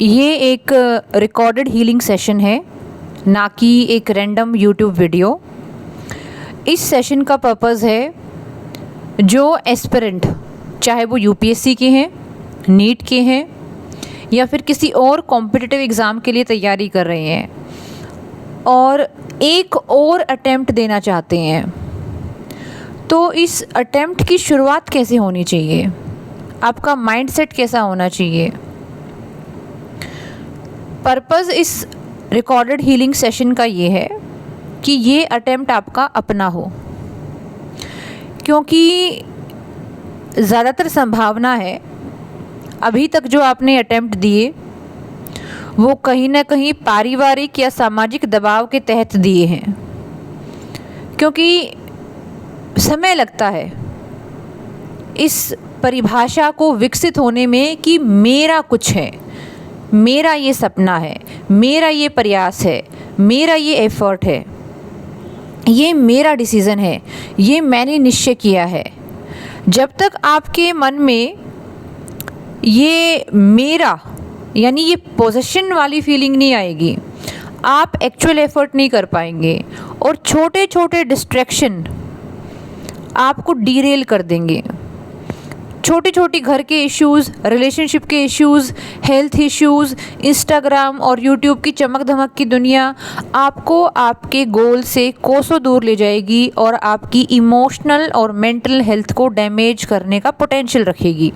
ये एक recorded healing session है, ना कि एक रैंडम यूट्यूब वीडियो। इस सेशन का पर्पस है जो एस्पिरेंट, चाहे वो यूपीएससी के हैं, नीट के हैं या फिर किसी और कॉम्पिटिटिव एग्ज़ाम के लिए तैयारी कर रहे हैं और एक और अटेम्प्ट देना चाहते हैं, तो इस अटेम्प्ट की शुरुआत कैसे होनी चाहिए, आपका माइंडसेट कैसा होना चाहिए। पर्पस इस रिकॉर्डेड हीलिंग सेशन का ये है कि ये अटेम्प्ट आपका अपना हो, क्योंकि ज़्यादातर संभावना है अभी तक जो आपने अटेम्प्ट दिए वो कहीं ना कहीं पारिवारिक या सामाजिक दबाव के तहत दिए हैं, क्योंकि समय लगता है इस परिभाषा को विकसित होने में कि मेरा कुछ है, मेरा ये सपना है, मेरा ये प्रयास है, मेरा ये एफर्ट है, ये मेरा डिसीज़न है, ये मैंने निश्चय किया है। जब तक आपके मन में ये मेरा यानी ये पोजेशन वाली फीलिंग नहीं आएगी, आप एक्चुअल एफर्ट नहीं कर पाएंगे और छोटे छोटे डिस्ट्रैक्शन आपको डीरेल कर देंगे। छोटी छोटी घर के इश्यूज़, रिलेशनशिप के इश्यूज़, हेल्थ इश्यूज़, इंस्टाग्राम और यूट्यूब की चमक धमक की दुनिया आपको आपके गोल से कोसों दूर ले जाएगी और आपकी इमोशनल और मेंटल हेल्थ को डैमेज करने का पोटेंशियल रखेगी।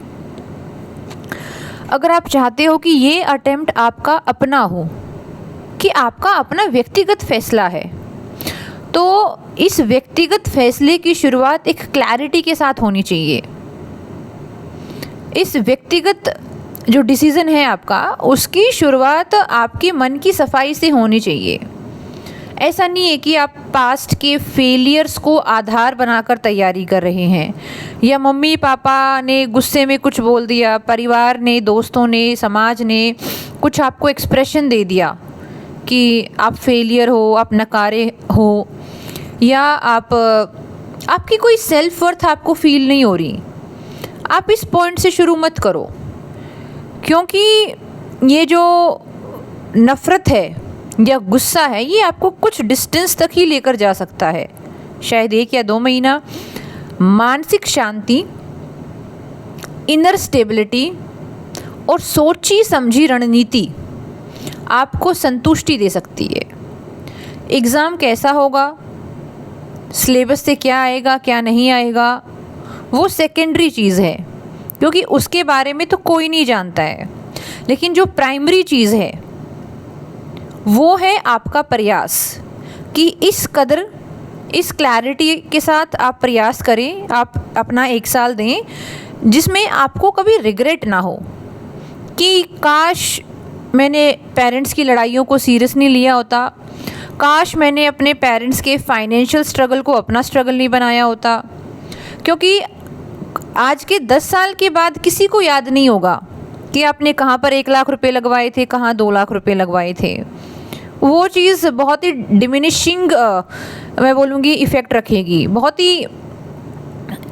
अगर आप चाहते हो कि ये अटेम्प्ट आपका अपना हो, कि आपका अपना व्यक्तिगत फैसला है, तो इस व्यक्तिगत फैसले की शुरुआत एक क्लैरिटी के साथ होनी चाहिए। इस व्यक्तिगत जो डिसीज़न है आपका, उसकी शुरुआत आपके मन की सफाई से होनी चाहिए। ऐसा नहीं है कि आप पास्ट के फेलियर्स को आधार बनाकर तैयारी कर रहे हैं, या मम्मी पापा ने गुस्से में कुछ बोल दिया, परिवार ने, दोस्तों ने, समाज ने कुछ आपको एक्सप्रेशन दे दिया कि आप फेलियर हो, आप नकारे हो, या आपकी कोई सेल्फ वर्थ आपको फील नहीं हो रही। आप इस पॉइंट से शुरू मत करो, क्योंकि ये जो नफ़रत है या गुस्सा है ये आपको कुछ डिस्टेंस तक ही लेकर जा सकता है, शायद 1 या 2 महीना। मानसिक शांति, इनर स्टेबिलिटी और सोची समझी रणनीति आपको संतुष्टि दे सकती है। एग्ज़ाम कैसा होगा, सिलेबस से क्या आएगा क्या नहीं आएगा, वो सेकेंडरी चीज़ है, क्योंकि उसके बारे में तो कोई नहीं जानता है। लेकिन जो प्राइमरी चीज़ है वो है आपका प्रयास, कि इस कदर, इस क्लैरिटी के साथ आप प्रयास करें, आप अपना 1 साल दें जिसमें आपको कभी रिग्रेट ना हो कि काश मैंने पेरेंट्स की लड़ाइयों को सीरियस नहीं लिया होता, काश मैंने अपने पेरेंट्स के फाइनेंशियल स्ट्रगल को अपना स्ट्रगल नहीं बनाया होता। क्योंकि आज के 10 साल के बाद किसी को याद नहीं होगा कि आपने कहाँ पर 1 लाख रुपए लगवाए थे, कहाँ 2 लाख रुपए लगवाए थे। वो चीज़ बहुत ही डिमिनिशिंग मैं बोलूँगी इफ़ेक्ट रखेगी, बहुत ही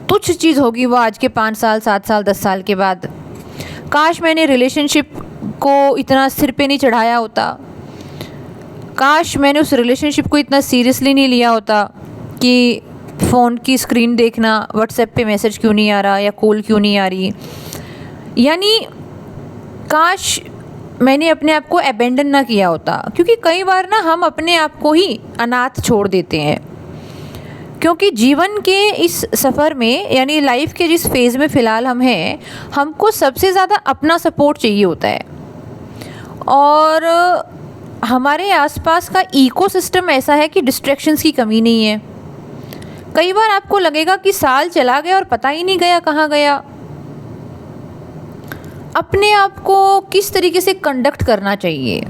तुच्छ चीज़ होगी वो आज के 5 साल, 7 साल, 10 साल के बाद। काश मैंने रिलेशनशिप को इतना सिर पे नहीं चढ़ाया होता, काश मैंने उस रिलेशनशिप को इतना सीरियसली नहीं लिया होता कि फ़ोन की स्क्रीन देखना, व्हाट्सएप पे मैसेज क्यों नहीं आ रहा या कॉल क्यों नहीं आ रही, यानी काश मैंने अपने आप को अबेंडन ना किया होता। क्योंकि कई बार ना हम अपने आप को ही अनाथ छोड़ देते हैं, क्योंकि जीवन के इस सफ़र में यानी लाइफ के जिस फेज़ में फ़िलहाल हम हैं, हमको सबसे ज़्यादा अपना सपोर्ट चाहिए होता है। और हमारे आसपास का इकोसिस्टम ऐसा है कि डिस्ट्रैक्शंस की कमी नहीं है। कई बार आपको लगेगा कि साल चला गया और पता ही नहीं गया कहाँ गया। अपने आप को किस तरीके से कंडक्ट करना चाहिए,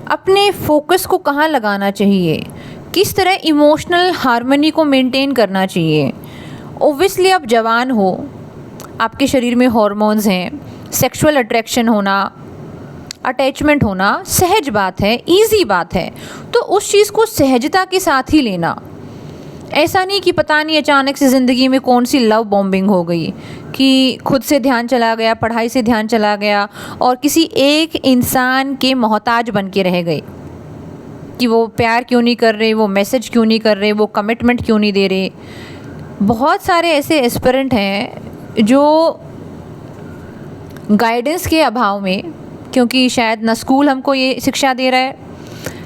अपने फोकस को कहाँ लगाना चाहिए, किस तरह इमोशनल हार्मनी को मेंटेन करना चाहिए। ओब्वियसली आप जवान हो, आपके शरीर में हॉर्मोन्स हैं, सेक्सुअल अट्रैक्शन होना, अटैचमेंट होना सहज बात है, इजी बात है, तो उस चीज़ को सहजता के साथ ही लेना। ऐसा नहीं कि पता नहीं अचानक से ज़िंदगी में कौन सी लव बॉम्बिंग हो गई कि खुद से ध्यान चला गया, पढ़ाई से ध्यान चला गया और किसी एक इंसान के मोहताज बन के रह गए कि वो प्यार क्यों नहीं कर रहे, वो मैसेज क्यों नहीं कर रहे, वो कमिटमेंट क्यों नहीं दे रहे। बहुत सारे ऐसे एस्पिरेंट हैं जो गाइडेंस के अभाव में, क्योंकि शायद ना स्कूल हमको ये शिक्षा दे रहा है,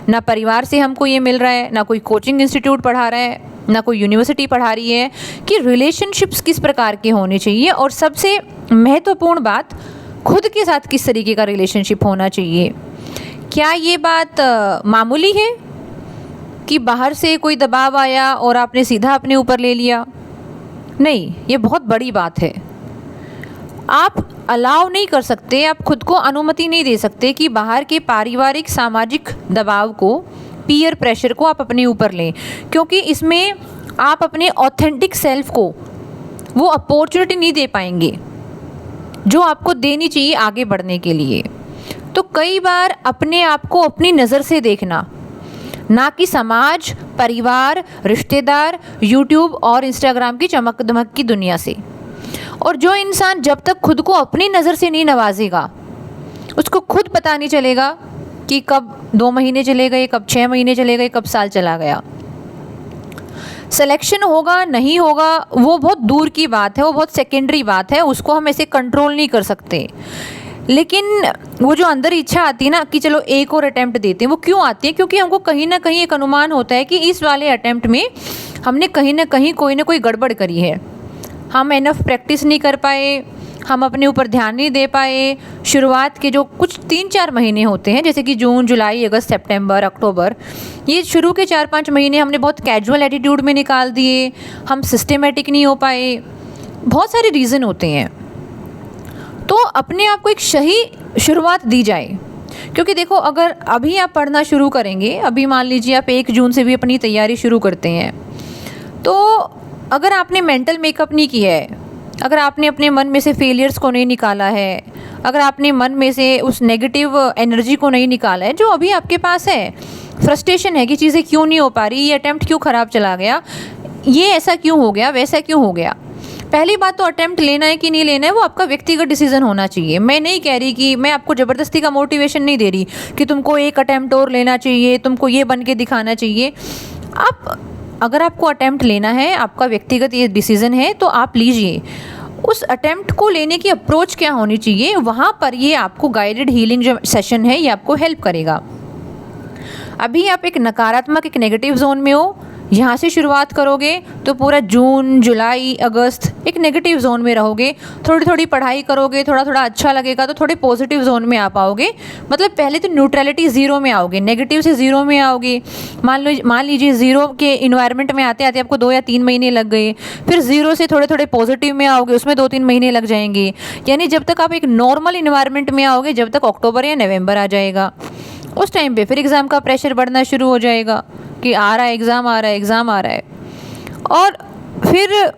ना परिवार से हमको ये मिल रहा है, ना कोई कोचिंग इंस्टीट्यूट पढ़ा रहा है, ना कोई यूनिवर्सिटी पढ़ा रही है कि रिलेशनशिप्स किस प्रकार के होने चाहिए और सबसे महत्वपूर्ण बात खुद के साथ किस तरीके का रिलेशनशिप होना चाहिए। क्या ये बात मामूली है कि बाहर से कोई दबाव आया और आपने सीधा अपने ऊपर ले लिया? नहीं, ये बहुत बड़ी बात है। आप अलाउ नहीं कर सकते, आप खुद को अनुमति नहीं दे सकते कि बाहर के पारिवारिक सामाजिक दबाव को, पीयर प्रेशर को आप अपने ऊपर लें, क्योंकि इसमें आप अपने ऑथेंटिक सेल्फ को वो अपॉर्चुनिटी नहीं दे पाएंगे जो आपको देनी चाहिए आगे बढ़ने के लिए। तो कई बार अपने आप को अपनी नज़र से देखना, ना कि समाज, परिवार, रिश्तेदार, यूट्यूब और इंस्टाग्राम की चमक दमक की दुनिया से। और जो इंसान जब तक खुद को अपनी नज़र से नहीं नवाजेगा, उसको खुद पता नहीं चलेगा कि कब 2 महीने चले गए, कब 6 महीने चले गए, कब साल चला गया। सिलेक्शन होगा नहीं होगा वो बहुत दूर की बात है, वो बहुत सेकेंडरी बात है, उसको हम ऐसे कंट्रोल नहीं कर सकते। लेकिन वो जो अंदर इच्छा आती है ना कि चलो एक और अटैम्प्ट देते हैं, वो क्यों आती है? क्योंकि हमको कहीं ना कहीं एक अनुमान होता है कि इस वाले अटैम्प्ट में हमने कहीं ना कहीं कोई ना कोई गड़बड़ करी है, हम इनफ प्रैक्टिस नहीं कर पाए, हम अपने ऊपर ध्यान नहीं दे पाए। शुरुआत के जो कुछ 3-4 महीने होते हैं, जैसे कि जून, जुलाई, अगस्त, सितंबर, अक्टूबर, ये शुरू के 4-5 महीने हमने बहुत कैजुअल एटीट्यूड में निकाल दिए, हम सिस्टमेटिक नहीं हो पाए। बहुत सारे रीज़न होते हैं। तो अपने आप को एक सही शुरुआत दी जाए, क्योंकि देखो अगर अभी आप पढ़ना शुरू करेंगे, अभी मान लीजिए आप 1 जून से भी अपनी तैयारी शुरू करते हैं, तो अगर आपने मेंटल मेकअप नहीं किया है, अगर आपने अपने मन में से फेलियर्स को नहीं निकाला है, अगर आपने मन में से उस नेगेटिव एनर्जी को नहीं निकाला है जो अभी आपके पास है, फ्रस्ट्रेशन है कि चीज़ें क्यों नहीं हो पा रही, ये अटैम्प्ट क्यों ख़राब चला गया, ये ऐसा क्यों हो गया, वैसा क्यों हो गया। पहली बात तो अटैम्प्ट लेना है कि नहीं लेना है वो आपका व्यक्तिगत डिसीजन होना चाहिए। मैं नहीं कह रही कि मैं आपको ज़बरदस्ती का मोटिवेशन नहीं दे रही कि तुमको एक अटैम्प्ट और लेना चाहिए, तुमको ये बन के दिखाना चाहिए। आप अगर आपको अटैम्प्ट लेना है, आपका व्यक्तिगत ये डिसीज़न है, तो आप लीजिए। उस अटैम्प्ट को लेने की अप्रोच क्या होनी चाहिए, वहाँ पर ये आपको गाइडेड हीलिंग जो सेशन है ये आपको हेल्प करेगा। अभी आप एक नकारात्मक, एक नेगेटिव जोन में हो, यहाँ से शुरुआत करोगे तो पूरा जून, जुलाई, अगस्त एक नेगेटिव जोन में रहोगे। थोड़ी थोड़ी पढ़ाई करोगे, थोड़ा थोड़ा अच्छा लगेगा तो थोड़े पॉजिटिव जोन में आ पाओगे। मतलब पहले तो न्यूट्रलिटी ज़ीरो में आओगे, नेगेटिव से ज़ीरो में आओगे। मान लीजिए ज़ीरो के इन्वायरमेंट में आते आते आपको 2 या 3 महीने लग गए, फिर ज़ीरो से थोड़े थोड़े पॉजिटिव में आओगे, उसमें 2-3 महीने लग जाएंगे। यानी जब तक आप एक नॉर्मल इन्वायरमेंट में आओगे, जब तक अक्टूबर या नवंबर आ जाएगा, उस टाइम पे फिर एग्ज़ाम का प्रेशर बढ़ना शुरू हो जाएगा कि आ रहा है एग्ज़ाम, आ रहा है एग्ज़ाम, आ रहा है। और फिर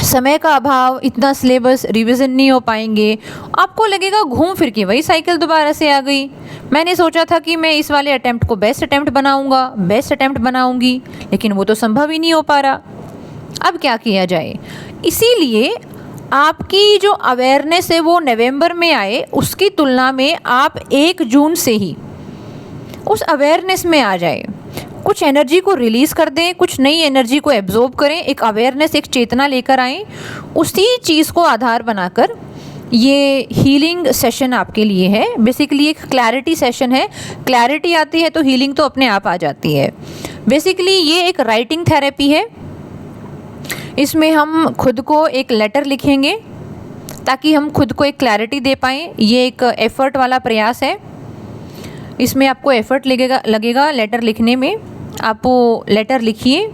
समय का अभाव, इतना सिलेबस रिवीजन नहीं हो पाएंगे, आपको लगेगा घूम फिर के वही साइकिल दोबारा से आ गई। मैंने सोचा था कि मैं इस वाले अटैम्प्ट को बेस्ट अटैम्प्ट बनाऊंगा, बेस्ट अटैम्प्ट बनाऊंगी, लेकिन वो तो संभव ही नहीं हो पा रहा। अब क्या किया जाए? इसीलिए आपकी जो अवेयरनेस है वो नवंबर में आए, उसकी तुलना में आप 1 जून से ही उस अवेयरनेस में आ जाए। कुछ एनर्जी को रिलीज़ कर दें, कुछ नई एनर्जी को एब्जॉर्ब करें, एक अवेयरनेस, एक चेतना लेकर आएँ। उसी चीज़ को आधार बनाकर ये हीलिंग सेशन आपके लिए है। बेसिकली एक क्लैरिटी सेशन है। क्लैरिटी आती है तो हीलिंग तो अपने आप आ जाती है। बेसिकली ये एक राइटिंग थेरेपी है। इसमें हम खुद को एक लेटर लिखेंगे ताकि हम खुद को एक क्लैरिटी दे पाएँ। ये एक एफ़र्ट वाला प्रयास है। इसमें आपको एफ़र्ट लगेगा लेटर लिखने में। आप वो लेटर लिखिए।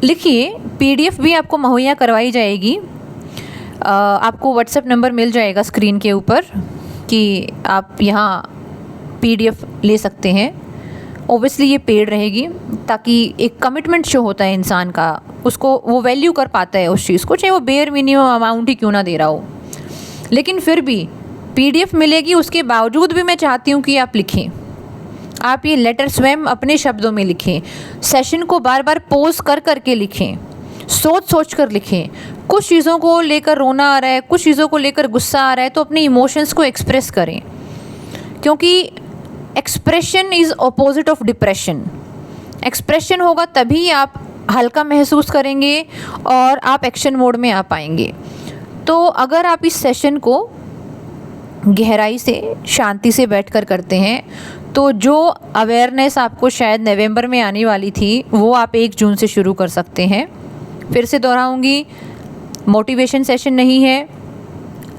PDF भी आपको मुहैया करवाई जाएगी। आपको व्हाट्सएप नंबर मिल जाएगा स्क्रीन के ऊपर कि आप यहाँ PDF ले सकते हैं। ओबियसली ये पेड रहेगी ताकि एक कमिटमेंट शो होता है इंसान का, उसको वो वैल्यू कर पाता है उस चीज़ को, चाहे वो बेयर मिनिमम अमाउंट ही क्यों ना दे रहा हो। लेकिन फिर भी PDF मिलेगी, उसके बावजूद भी मैं चाहती हूँ कि आप लिखें, आप ये लेटर स्वयं अपने शब्दों में लिखें। सेशन को बार बार पॉज कर करके लिखें, सोच सोच कर लिखें। कुछ चीज़ों को लेकर रोना आ रहा है, कुछ चीज़ों को लेकर गुस्सा आ रहा है, तो अपने इमोशंस को एक्सप्रेस करें, क्योंकि expression is opposite of depression. Expression होगा तभी आप हल्का महसूस करेंगे और आप एक्शन मोड में आ पाएंगे। तो अगर आप इस सेशन को गहराई से, शांति से बैठकर करते हैं, तो जो अवेयरनेस आपको शायद नवंबर में आने वाली थी, वो आप 1 जून से शुरू कर सकते हैं। फिर से दोहराऊंगी, मोटिवेशन सेशन नहीं है।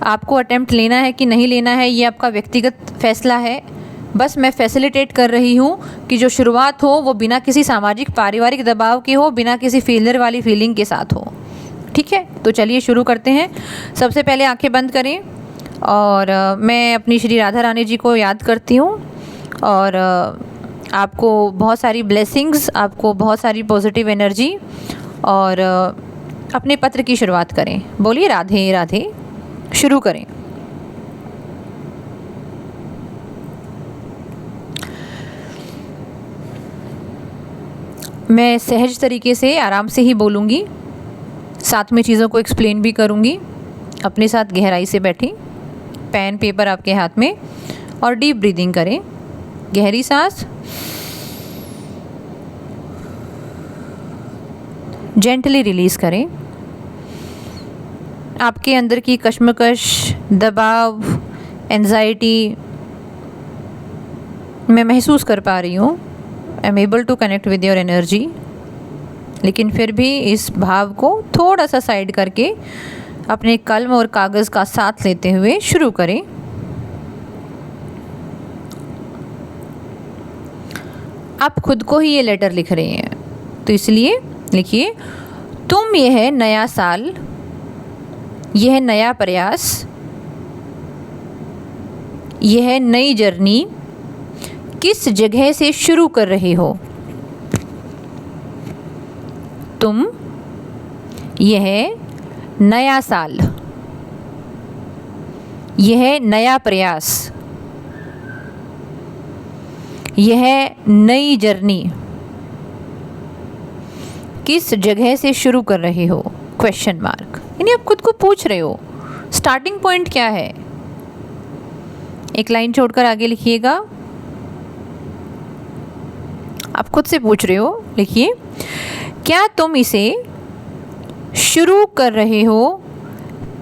आपको अटेम्प्ट लेना है कि नहीं लेना है, ये आपका व्यक्तिगत फैसला है। बस मैं फैसिलिटेट कर रही हूँ कि जो शुरुआत हो वो बिना किसी सामाजिक पारिवारिक दबाव के हो, बिना किसी फेलियर वाली फीलिंग के साथ हो। ठीक है, तो चलिए शुरू करते हैं। सबसे पहले आंखें बंद करें और मैं अपनी श्री राधा रानी जी को याद करती हूँ और आपको बहुत सारी ब्लेसिंग्स, आपको बहुत सारी पॉजिटिव एनर्जी, और अपने पत्र की शुरुआत करें। बोलिए राधे राधे, शुरू करें। मैं सहज तरीके से आराम से ही बोलूँगी, साथ में चीज़ों को एक्सप्लेन भी करूँगी। अपने साथ गहराई से बैठें, पेन पेपर आपके हाथ में, और डीप ब्रीदिंग करें। गहरी सांस, जेंटली रिलीज़ करें। आपके अंदर की कश्मकश, दबाव, एंजाइटी मैं महसूस कर पा रही हूँ। I am able to connect with your energy. लेकिन फिर भी इस भाव को थोड़ा सा साइड करके अपने कलम और कागज़ का साथ लेते हुए शुरू करें। आप खुद को ही ये लेटर लिख रहे हैं, तो इसलिए लिखिए, तुम यह नया साल, यह नया प्रयास, यह नई जर्नी किस जगह से शुरू कर रहे हो। तुम यह नया साल, यह नया प्रयास, यह नई जर्नी किस जगह से शुरू कर रहे हो, क्वेश्चन मार्क। यानी आप खुद को पूछ रहे हो स्टार्टिंग पॉइंट क्या है। एक लाइन छोड़कर आगे लिखिएगा। आप खुद से पूछ रहे हो, लिखिए, क्या तुम इसे शुरू कर रहे हो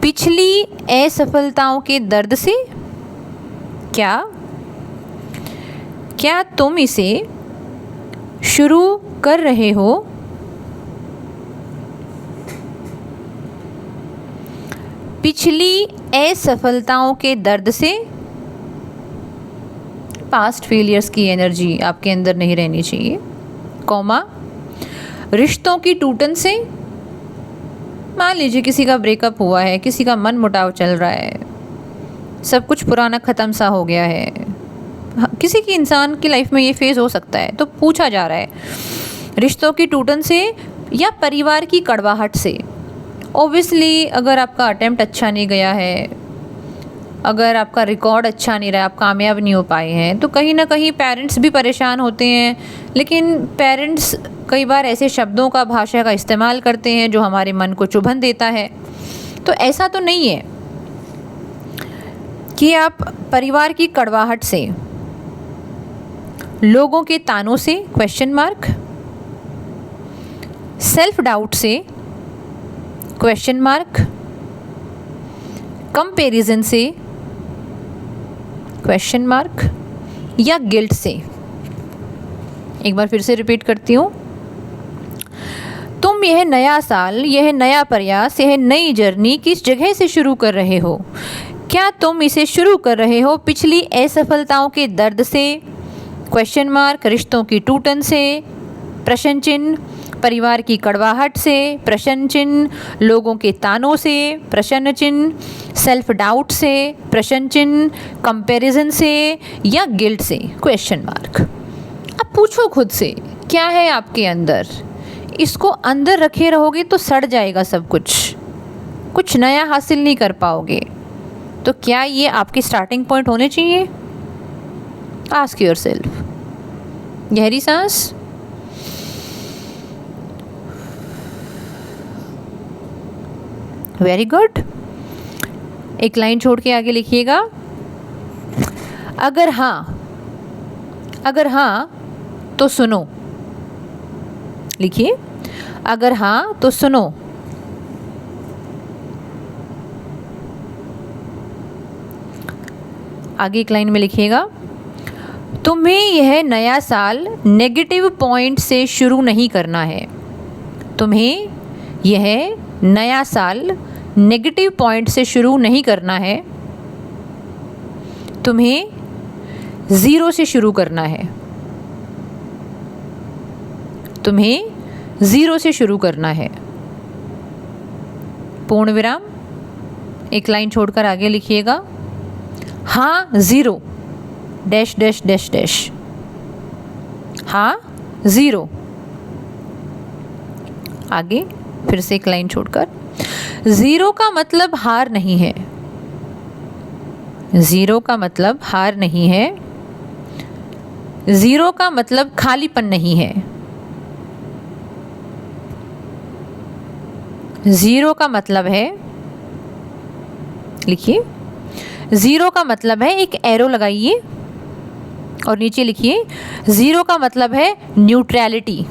पिछली असफलताओं के दर्द से? क्या तुम इसे शुरू कर रहे हो पिछली असफलताओं के दर्द से? पास्ट फेलियर्स की एनर्जी आपके अंदर नहीं रहनी चाहिए। कॉमा, रिश्तों की टूटन से। मान लीजिए किसी का ब्रेकअप हुआ है, किसी का मन मुटाव चल रहा है, सब कुछ पुराना ख़त्म सा हो गया है। किसी की इंसान की लाइफ में ये फेज़ हो सकता है। तो पूछा जा रहा है रिश्तों की टूटन से या परिवार की कड़वाहट से। ओब्वियसली अगर आपका अटेम्प्ट अच्छा नहीं गया है, अगर आपका रिकॉर्ड अच्छा नहीं रहा, आप कामयाब नहीं हो पाए हैं, तो कहीं ना कहीं पेरेंट्स भी परेशान होते हैं। लेकिन पेरेंट्स कई बार ऐसे शब्दों का, भाषा का इस्तेमाल करते हैं जो हमारे मन को चुभन देता है। तो ऐसा तो नहीं है कि आप परिवार की कड़वाहट से, लोगों के तानों से, क्वेश्चन मार्क, सेल्फ डाउट से, क्वेश्चन मार्क, कंपैरिजन से, क्वेश्चन मार्क, या गिल्ट से। एक बार फिर से रिपीट करती हूँ, तुम यह नया साल, यह नया प्रयास, यह नई जर्नी किस जगह से शुरू कर रहे हो? क्या तुम इसे शुरू कर रहे हो पिछली असफलताओं के दर्द से, क्वेश्चन मार्क, रिश्तों की टूटन से, प्रश्न चिन्ह, परिवार की कड़वाहट से, प्रश्न चिन्ह, लोगों के तानों से, प्रश्न चिन्ह, सेल्फ डाउट से, प्रश्न चिन्ह, कंपैरिजन से, या गिल्ट से, क्वेश्चन मार्क। अब पूछो खुद से, क्या है आपके अंदर? इसको अंदर रखे रहोगे तो सड़ जाएगा सब कुछ नया हासिल नहीं कर पाओगे। तो क्या ये आपके स्टार्टिंग पॉइंट होने चाहिए? आस्क योरसेल्फ, गहरी सांस। Very good. एक लाइन छोड़ के आगे लिखिएगा, अगर हाँ तो सुनो। लिखिए, अगर हाँ तो सुनो। आगे एक लाइन में लिखिएगा, तुम्हें यह नया साल नेगेटिव पॉइंट से शुरू नहीं करना है। तुम्हें यह नया साल नेगेटिव पॉइंट से शुरू नहीं करना है। तुम्हें ज़ीरो से शुरू करना है। तुम्हें ज़ीरो से शुरू करना है। पूर्ण विराम। एक लाइन छोड़कर आगे लिखिएगा, हाँ zero dash dash dash dash. हाँ ज़ीरो। आगे फिर से एक लाइन छोड़कर, ज़ीरो का मतलब हार नहीं है। ज़ीरो का मतलब हार नहीं है। ज़ीरो का मतलब खालीपन नहीं है। ज़ीरो का मतलब है, लिखिए, ज़ीरो का मतलब है, एक एरो लगाइए और नीचे लिखिए, ज़ीरो का मतलब है न्यूट्रलिटी,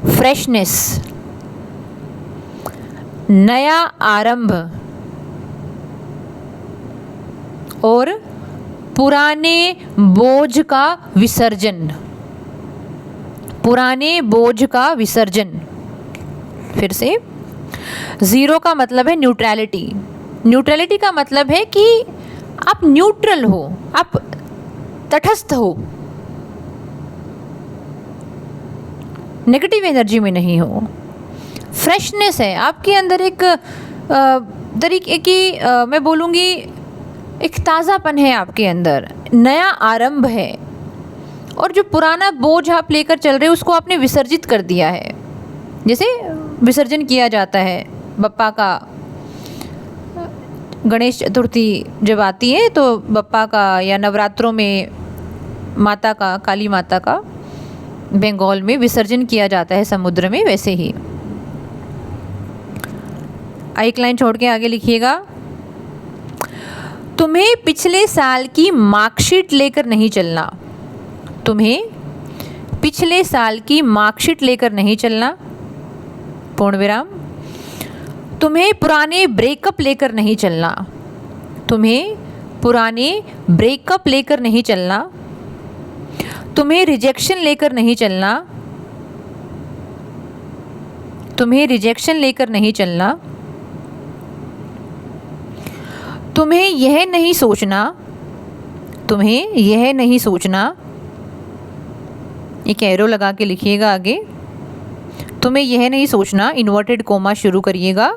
फ्रेशनेस, नया आरंभ और पुराने बोझ का विसर्जन। पुराने बोझ का विसर्जन। फिर से, ज़ीरो का मतलब है न्यूट्रलिटी। न्यूट्रलिटी का मतलब है कि आप न्यूट्रल हो, आप तटस्थ हो, नेगेटिव एनर्जी में नहीं हो। फ्रेशनेस है आपके अंदर, एक तरीके की मैं बोलूँगी एक ताज़ापन है आपके अंदर, नया आरंभ है। और जो पुराना बोझ आप लेकर चल रहे हो उसको आपने विसर्जित कर दिया है। जैसे विसर्जन किया जाता है बप्पा का, गणेश चतुर्थी जब आती है तो बप्पा का, या नवरात्रों में माता का, काली माता का बंगाल में विसर्जन किया जाता है समुद्र में, वैसे ही। एक लाइन छोड़ के आगे लिखिएगा, तुम्हें पिछले साल की मार्कशीट लेकर नहीं चलना। तुम्हें पिछले साल की मार्कशीट लेकर नहीं चलना। पूर्ण विराम। तुम्हें पुराने ब्रेकअप लेकर नहीं चलना। तुम्हें पुराने ब्रेकअप लेकर नहीं चलना। तुम्हें रिजेक्शन लेकर नहीं चलना। तुम्हें रिजेक्शन लेकर नहीं चलना। तुम्हें यह नहीं सोचना। तुम्हें यह नहीं सोचना। एक एरो लगा के लिखिएगा आगे, तुम्हें यह नहीं सोचना, इन्वर्टेड कोमा शुरू करिएगा,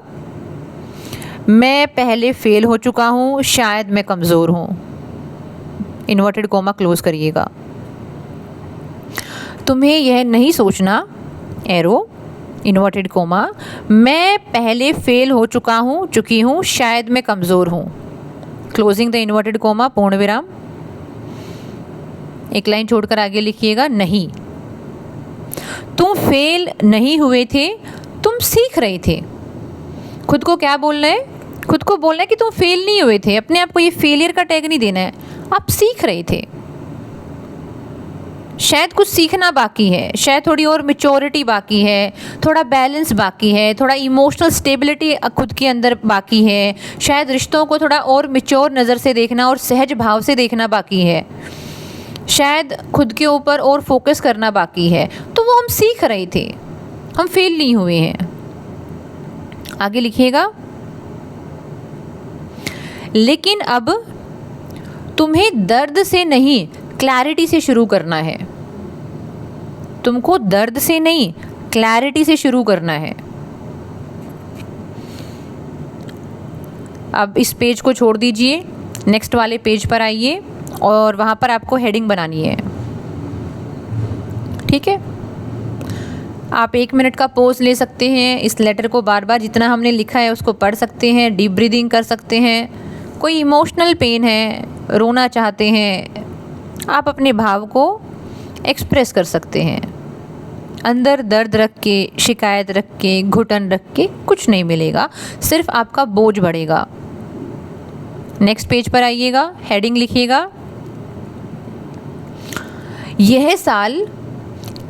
मैं पहले फेल हो चुका हूँ, शायद मैं कमज़ोर हूँ। इन्वर्टेड कोमा क्लोज करिएगा। तुम्हें यह नहीं सोचना, एरो, इन्वर्टेड कोमा, मैं पहले फेल हो चुका हूँ, चुकी हूँ, शायद मैं कमज़ोर हूँ। क्लोजिंग द इन्वर्टेड कोमा, पूर्ण विराम। एक लाइन छोड़कर आगे लिखिएगा, नहीं, तुम फेल नहीं हुए थे, तुम सीख रहे थे। खुद को क्या बोलना है? खुद को बोलना है कि तुम फेल नहीं हुए थे। अपने आप को ये फेलियर का टैग नहीं देना है, आप सीख रहे थे। शायद कुछ सीखना बाकी है, शायद थोड़ी और मैच्योरिटी बाकी है, थोड़ा बैलेंस बाकी है, थोड़ा इमोशनल स्टेबिलिटी खुद के अंदर बाकी है, शायद रिश्तों को थोड़ा और मैच्योर नज़र से देखना और सहज भाव से देखना बाकी है, शायद खुद के ऊपर और फोकस करना बाकी है। तो वो हम सीख रहे थे, हम फेल नहीं हुए हैं। आगे लिखिएगा, लेकिन अब तुम्हें दर्द से नहीं, क्लैरिटी से शुरू करना है। तुमको दर्द से नहीं, क्लैरिटी से शुरू करना है। अब इस पेज को छोड़ दीजिए, नेक्स्ट वाले पेज पर आइए और वहाँ पर आपको हेडिंग बनानी है। ठीक है, आप 1 मिनट का पॉज ले सकते हैं, इस लेटर को बार बार जितना हमने लिखा है उसको पढ़ सकते हैं, डीप ब्रीदिंग कर सकते हैं। कोई इमोशनल पेन है, रोना चाहते हैं, आप अपने भाव को एक्सप्रेस कर सकते हैं। अंदर दर्द रख के, शिकायत रख के, घुटन रख के कुछ नहीं मिलेगा, सिर्फ आपका बोझ बढ़ेगा। नेक्स्ट पेज पर आइएगा, हेडिंग लिखिएगा, यह साल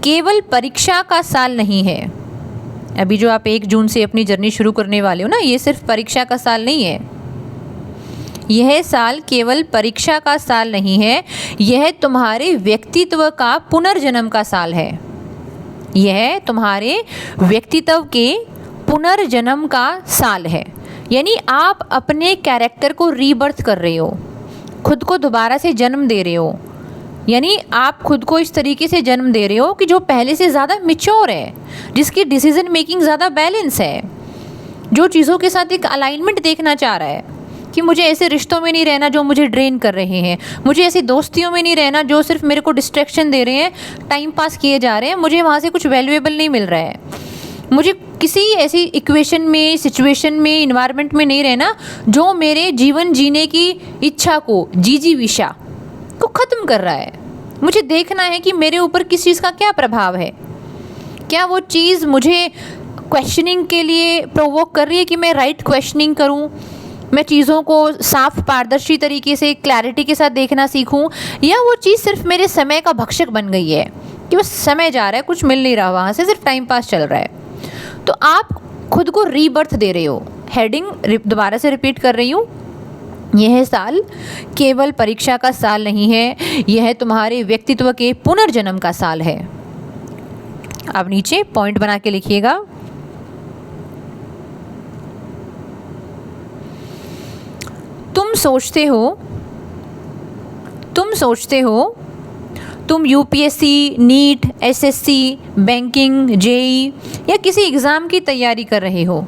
केवल परीक्षा का साल नहीं है। अभी जो आप 1 जून से अपनी जर्नी शुरू करने वाले हो ना, ये सिर्फ परीक्षा का साल नहीं है। यह साल केवल परीक्षा का साल नहीं है, यह तुम्हारे व्यक्तित्व का पुनर्जन्म का साल है। यह तुम्हारे व्यक्तित्व के पुनर्जन्म का साल है। यानी आप अपने कैरेक्टर को रीबर्थ कर रहे हो, खुद को दोबारा से जन्म दे रहे हो। यानी आप खुद को इस तरीके से जन्म दे रहे हो कि जो पहले से ज़्यादा मैच्योर है, जिसकी डिसीजन मेकिंग ज़्यादा बैलेंस है, जो चीज़ों के साथ एक अलाइनमेंट देखना चाह रहा है कि मुझे ऐसे रिश्तों में नहीं रहना जो मुझे ड्रेन कर रहे हैं, मुझे ऐसी दोस्तियों में नहीं रहना जो सिर्फ मेरे को डिस्ट्रैक्शन दे रहे हैं, टाइम पास किए जा रहे हैं, मुझे वहाँ से कुछ वैल्यूएबल नहीं मिल रहा है। मुझे किसी ऐसी इक्वेशन में, सिचुएशन में, इन्वायरमेंट में नहीं रहना जो मेरे जीवन जीने की इच्छा को, जिजीविषा को ख़त्म कर रहा है। मुझे देखना है कि मेरे ऊपर किस चीज़ का क्या प्रभाव है, क्या वो चीज़ मुझे क्वेश्चनिंग के लिए प्रोवोक कर रही है कि मैं राइट क्वेश्चनिंग करूं, मैं चीज़ों को साफ पारदर्शी तरीके से क्लैरिटी के साथ देखना सीखूं, या वो चीज़ सिर्फ मेरे समय का भक्षक बन गई है कि बस समय जा रहा है, कुछ मिल नहीं रहा वहाँ से, सिर्फ टाइम पास चल रहा है। तो आप खुद को रीबर्थ दे रहे हो। हेडिंग दोबारा से रिपीट कर रही हूँ, यह साल केवल परीक्षा का साल नहीं है, यह तुम्हारे व्यक्तित्व के पुनर्जन्म का साल है। अब नीचे पॉइंट बना के लिखिएगा, तुम सोचते हो तुम UPSC, NEET, SSC, banking, JE या किसी एग्ज़ाम की तैयारी कर रहे हो।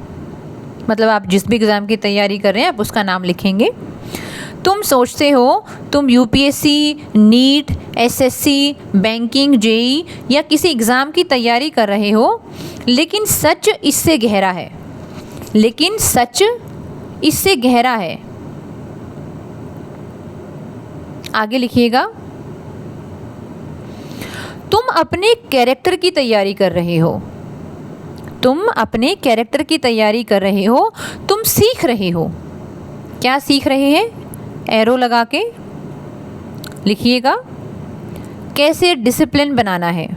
मतलब आप जिस भी एग्ज़ाम की तैयारी कर रहे हैं आप उसका नाम लिखेंगे। तुम सोचते हो तुम UPSC, NEET, SSC, banking, JE या किसी एग्ज़ाम की तैयारी कर रहे हो, लेकिन सच इससे गहरा है। लेकिन सच इससे गहरा है। आगे लिखिएगा, तुम अपने कैरेक्टर की तैयारी कर रहे हो। तुम अपने कैरेक्टर की तैयारी कर रहे हो, तुम सीख रहे हो। क्या सीख रहे हैं? एरो लगा के लिखिएगा, कैसे डिसिप्लिन बनाना है।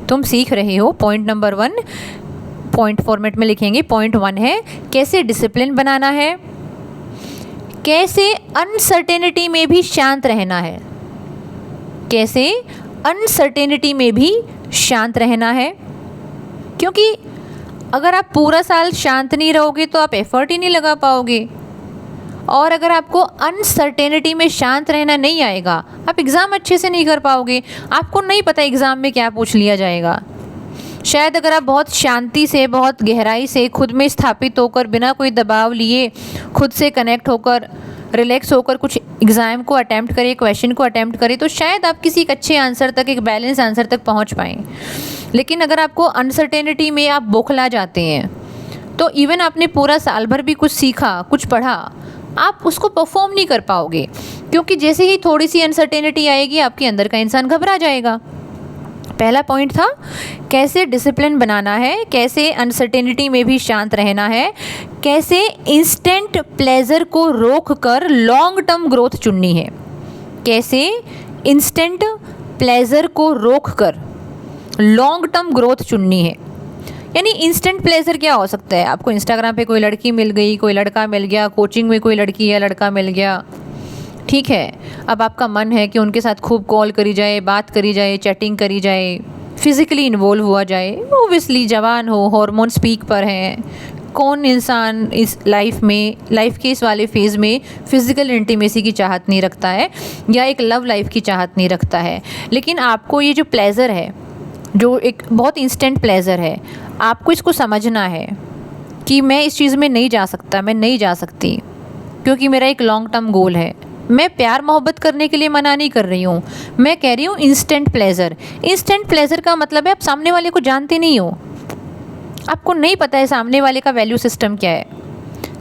तुम सीख रहे हो, पॉइंट नंबर 1 पॉइंट फॉर्मेट में लिखेंगे। पॉइंट 1 है कैसे डिसिप्लिन बनाना है, कैसे अनसर्टेनिटी में भी शांत रहना है। कैसे अनसर्टेनिटी में भी शांत रहना है, क्योंकि अगर आप पूरा साल शांत नहीं रहोगे तो आप एफर्ट ही नहीं लगा पाओगे, और अगर आपको अनसर्टेनिटी में शांत रहना नहीं आएगा, आप एग्ज़ाम अच्छे से नहीं कर पाओगे। आपको नहीं पता एग्ज़ाम में क्या पूछ लिया जाएगा। शायद अगर आप बहुत शांति से, बहुत गहराई से, खुद में स्थापित होकर, बिना कोई दबाव लिए, खुद से कनेक्ट होकर, रिलैक्स होकर कुछ एग्ज़ाम को अटैम्प्ट करें, क्वेश्चन को अटैम्प्ट करें, तो शायद आप किसी एक अच्छे आंसर तक, एक बैलेंस आंसर तक पहुंच पाएँ। लेकिन अगर आपको अनसर्टेनिटी में आप बौखला जाते हैं, तो इवन आपने पूरा साल भर भी कुछ सीखा, कुछ पढ़ा, आप उसको परफॉर्म नहीं कर पाओगे, क्योंकि जैसे ही थोड़ी सी अनसर्टेनिटी आएगी आपके अंदर का इंसान घबरा जाएगा। पहला पॉइंट था कैसे डिसिप्लिन बनाना है, कैसे अनसर्टेनिटी में भी शांत रहना है, कैसे इंस्टेंट प्लेजर को रोक कर लॉन्ग टर्म ग्रोथ चुननी है। कैसे इंस्टेंट प्लेजर को रोक कर लॉन्ग टर्म ग्रोथ चुननी है। यानी इंस्टेंट प्लेजर क्या हो सकता है? आपको इंस्टाग्राम पे कोई लड़की मिल गई, कोई लड़का मिल गया, कोचिंग में कोई लड़की या लड़का मिल गया, ठीक है, अब आपका मन है कि उनके साथ खूब कॉल करी जाए, बात करी जाए, चैटिंग करी जाए, फिज़िकली इन्वॉल्व हुआ जाए। ओबियसली जवान हो, हार्मोन्स पीक पर हैं, कौन इंसान इस लाइफ के इस वाले फेज़ में फ़िज़िकल इंटीमेसी की चाहत नहीं रखता है, या एक लव लाइफ की चाहत नहीं रखता है। लेकिन आपको ये जो प्लेज़र है, जो एक बहुत इंस्टेंट प्लेज़र है, आपको इसको समझना है कि मैं इस चीज़ में नहीं जा सकता, मैं नहीं जा सकती, क्योंकि मेरा एक लॉन्ग टर्म गोल है। मैं प्यार मोहब्बत करने के लिए मना नहीं कर रही हूँ, मैं कह रही हूँ इंस्टेंट प्लेज़र। इंस्टेंट प्लेज़र का मतलब है आप सामने वाले को जानते नहीं हो, आपको नहीं पता है सामने वाले का वैल्यू सिस्टम क्या है,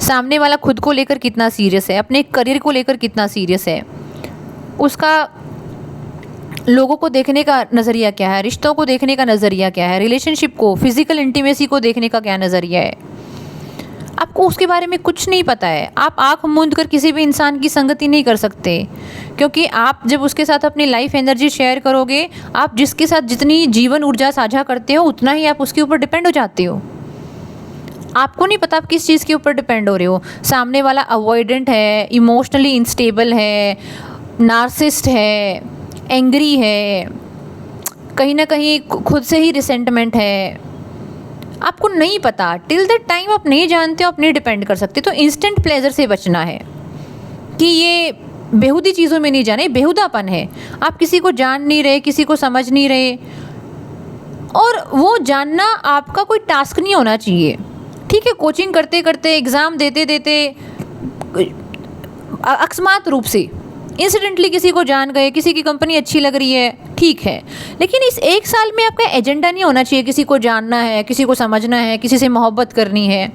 सामने वाला खुद को लेकर कितना सीरियस है, अपने करियर को लेकर कितना सीरियस है, उसका लोगों को देखने का नज़रिया क्या है, रिश्तों को देखने का नज़रिया क्या है, रिलेशनशिप को, फिज़िकल इंटीमेसी को देखने का क्या नज़रिया है, आपको उसके बारे में कुछ नहीं पता है। आप आँख मूंद कर किसी भी इंसान की संगति नहीं कर सकते, क्योंकि आप जब उसके साथ अपनी लाइफ एनर्जी शेयर करोगे, आप जिसके साथ जितनी जीवन ऊर्जा साझा करते हो उतना ही आप उसके ऊपर डिपेंड हो जाते हो। आपको नहीं पता आप किस चीज़ के ऊपर डिपेंड हो रहे हो। सामने वाला अवॉइडेंट है, इमोशनली इनस्टेबल है, नार्सिस्ट है, एंग्री है, कहीं ना कहीं खुद से ही रिसेंटमेंट है, आपको नहीं पता। टिल दैट टाइम आप नहीं जानते हो, आप नहीं डिपेंड कर सकते। तो इंस्टेंट प्लेजर से बचना है कि ये बेहुदी चीज़ों में नहीं जाना, ये बेहुदापन है। आप किसी को जान नहीं रहे, किसी को समझ नहीं रहे, और वो जानना आपका कोई टास्क नहीं होना चाहिए। ठीक है, कोचिंग करते करते, एग्ज़ाम देते देते, अकस्मात रूप से इंसिडेंटली किसी को जान गए, किसी की कंपनी अच्छी लग रही है, ठीक है, लेकिन इस एक साल में आपका एजेंडा नहीं होना चाहिए किसी को जानना है, किसी को समझना है, किसी से मोहब्बत करनी है।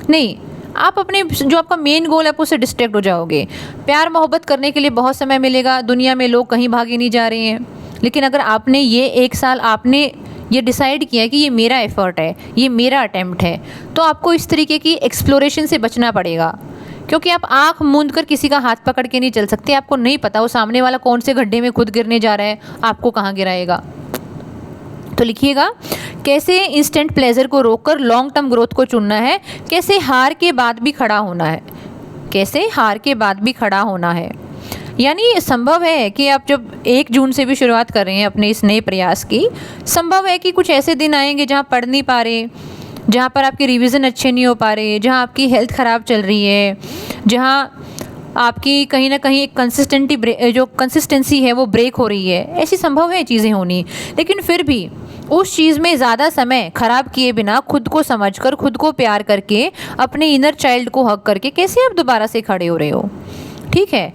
नहीं, आप अपने जो आपका मेन गोल है आप उससे डिस्ट्रैक्ट हो जाओगे। प्यार मोहब्बत करने के लिए बहुत समय मिलेगा, दुनिया में लोग कहीं भागे नहीं जा रहे हैं, लेकिन अगर आपने ये एक साल आपने ये डिसाइड किया कि ये मेरा एफ़र्ट है, ये मेरा अटेम्प्ट है, तो आपको इस तरीके की एक्सप्लोरेशन से बचना पड़ेगा, क्योंकि आप आँख मूंद कर किसी का हाथ पकड़ के नहीं चल सकते। आपको नहीं पता वो सामने वाला कौन से गड्ढे में खुद गिरने जा रहा है, आपको कहाँ गिराएगा। तो लिखिएगा, कैसे इंस्टेंट प्लेजर को रोककर लॉन्ग टर्म ग्रोथ को चुनना है, कैसे हार के बाद भी खड़ा होना है, कैसे हार के बाद भी खड़ा होना है। यानी संभव है कि आप जब 1 जून से भी शुरुआत कर रहे हैं अपने इस नए प्रयास की, संभव है कि कुछ ऐसे दिन आएंगे जहाँ पढ़ नहीं पा रहे, जहाँ पर आपके रिवीजन अच्छे नहीं हो पा रहे, जहाँ आपकी हेल्थ ख़राब चल रही है, जहाँ आपकी कहीं ना कहीं एक कंसिस्टेंसी है वो ब्रेक हो रही है। ऐसी संभव है चीज़ें होनी, लेकिन फिर भी उस चीज़ में ज़्यादा समय ख़राब किए बिना, खुद को समझकर, खुद को प्यार करके, अपने इनर चाइल्ड को हक करके कैसे आप दोबारा से खड़े हो रहे हो। ठीक है,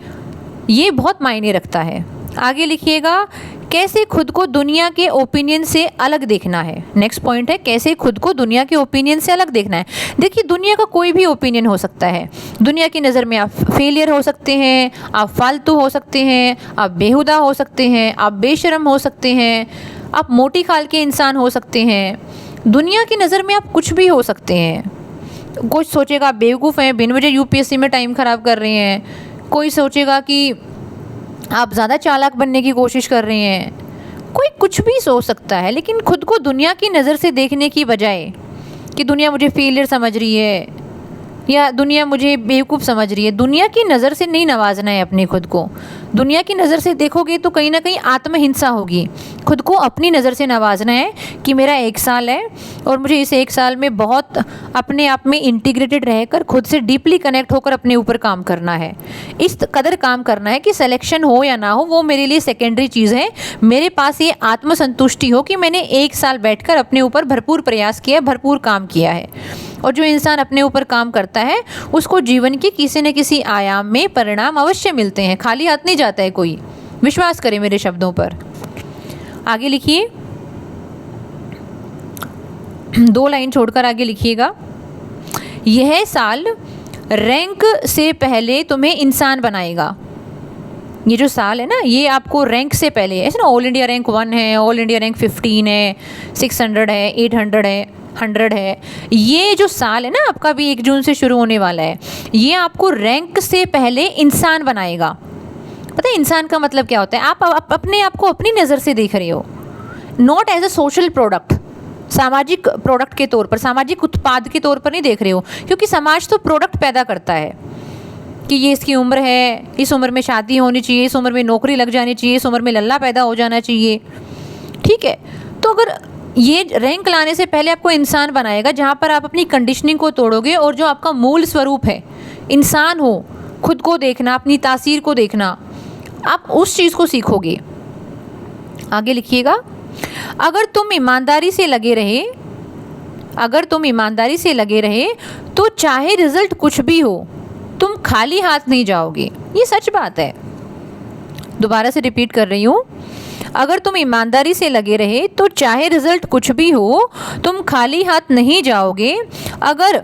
ये बहुत मायने रखता है। आगे लिखिएगा, कैसे खुद को दुनिया के ओपिनियन से अलग देखना है। नेक्स्ट पॉइंट है, कैसे खुद को दुनिया के ओपिनियन से अलग देखना है। देखिए, दुनिया का कोई भी ओपिनियन हो सकता है। दुनिया की नज़र में आप फेलियर हो सकते हैं, आप फालतू हो सकते हैं, आप बेहुदा हो सकते हैं, आप बेशरम हो सकते हैं, आप मोटी खाल के इंसान हो सकते हैं। दुनिया की नज़र में आप कुछ भी हो सकते हैं। कुछ सोचेगा आप बेवकूफ़ हैं, बिन वजह यूपीएससी में टाइम ख़राब कर रहे हैं। कोई सोचेगा कि आप ज़्यादा चालाक बनने की कोशिश कर रहे हैं। कोई कुछ भी सोच सकता है, लेकिन खुद को दुनिया की नज़र से देखने की बजाय कि दुनिया मुझे फेलियर समझ रही है या दुनिया मुझे बेवकूफ़ समझ रही है, दुनिया की नज़र से नहीं नवाजना है अपने खुद को। दुनिया की नज़र से देखोगे तो कहीं ना कहीं आत्महिंसा होगी। खुद को अपनी नज़र से नवाजना है कि मेरा 1 साल है और मुझे इस 1 साल में बहुत अपने आप में इंटीग्रेटेड रहकर, खुद से डीपली कनेक्ट होकर अपने ऊपर काम करना है। इस कदर काम करना है कि सिलेक्शन हो या ना हो वो मेरे लिए सेकेंडरी चीज़ है। मेरे पास ये आत्मसंतुष्टि हो कि मैंने 1 साल बैठकर अपने ऊपर भरपूर प्रयास किया, भरपूर काम किया है। और जो इंसान अपने ऊपर काम करता है उसको जीवन के किसी न किसी आयाम में परिणाम अवश्य मिलते हैं। खाली हाथ नहीं जाता है कोई, विश्वास करें मेरे शब्दों पर। आगे लिखिए, 2 लाइन छोड़कर आगे लिखिएगा, यह साल रैंक से पहले तुम्हें इंसान बनाएगा। ये जो साल है ना, ये आपको रैंक से पहले, ऐसे ना ऑल इंडिया रैंक 1 है, ऑल इंडिया रैंक 15 है, 600 है, 800 है, 100 है। ये जो साल है ना आपका भी 1 जून से शुरू होने वाला है, ये आपको रैंक से पहले इंसान बनाएगा। पता है इंसान का मतलब क्या होता है? आप अपने आप को अपनी नज़र से देख रहे हो, not as a social product, सामाजिक प्रोडक्ट के तौर पर, सामाजिक उत्पाद के तौर पर नहीं देख रहे हो, क्योंकि समाज तो प्रोडक्ट पैदा करता है कि ये इसकी उम्र है, इस उम्र में शादी होनी चाहिए, इस उम्र में नौकरी लग जानी चाहिए, इस उम्र में लल्ला पैदा हो जाना चाहिए। ठीक है, तो अगर ये रैंक लाने से पहले आपको इंसान बनाएगा, जहाँ पर आप अपनी कंडीशनिंग को तोड़ोगे और जो आपका मूल स्वरूप है, इंसान हो, खुद को देखना, अपनी तासीर को देखना, आप उस चीज़ को सीखोगे। आगे लिखिएगा, अगर तुम ईमानदारी से लगे रहे, अगर तुम ईमानदारी से लगे रहे तो चाहे रिजल्ट कुछ भी हो, तुम खाली हाथ नहीं जाओगे। ये सच बात है, दोबारा से रिपीट कर रही हूँ, अगर तुम ईमानदारी से लगे रहे तो चाहे रिजल्ट कुछ भी हो, तुम खाली हाथ नहीं जाओगे। अगर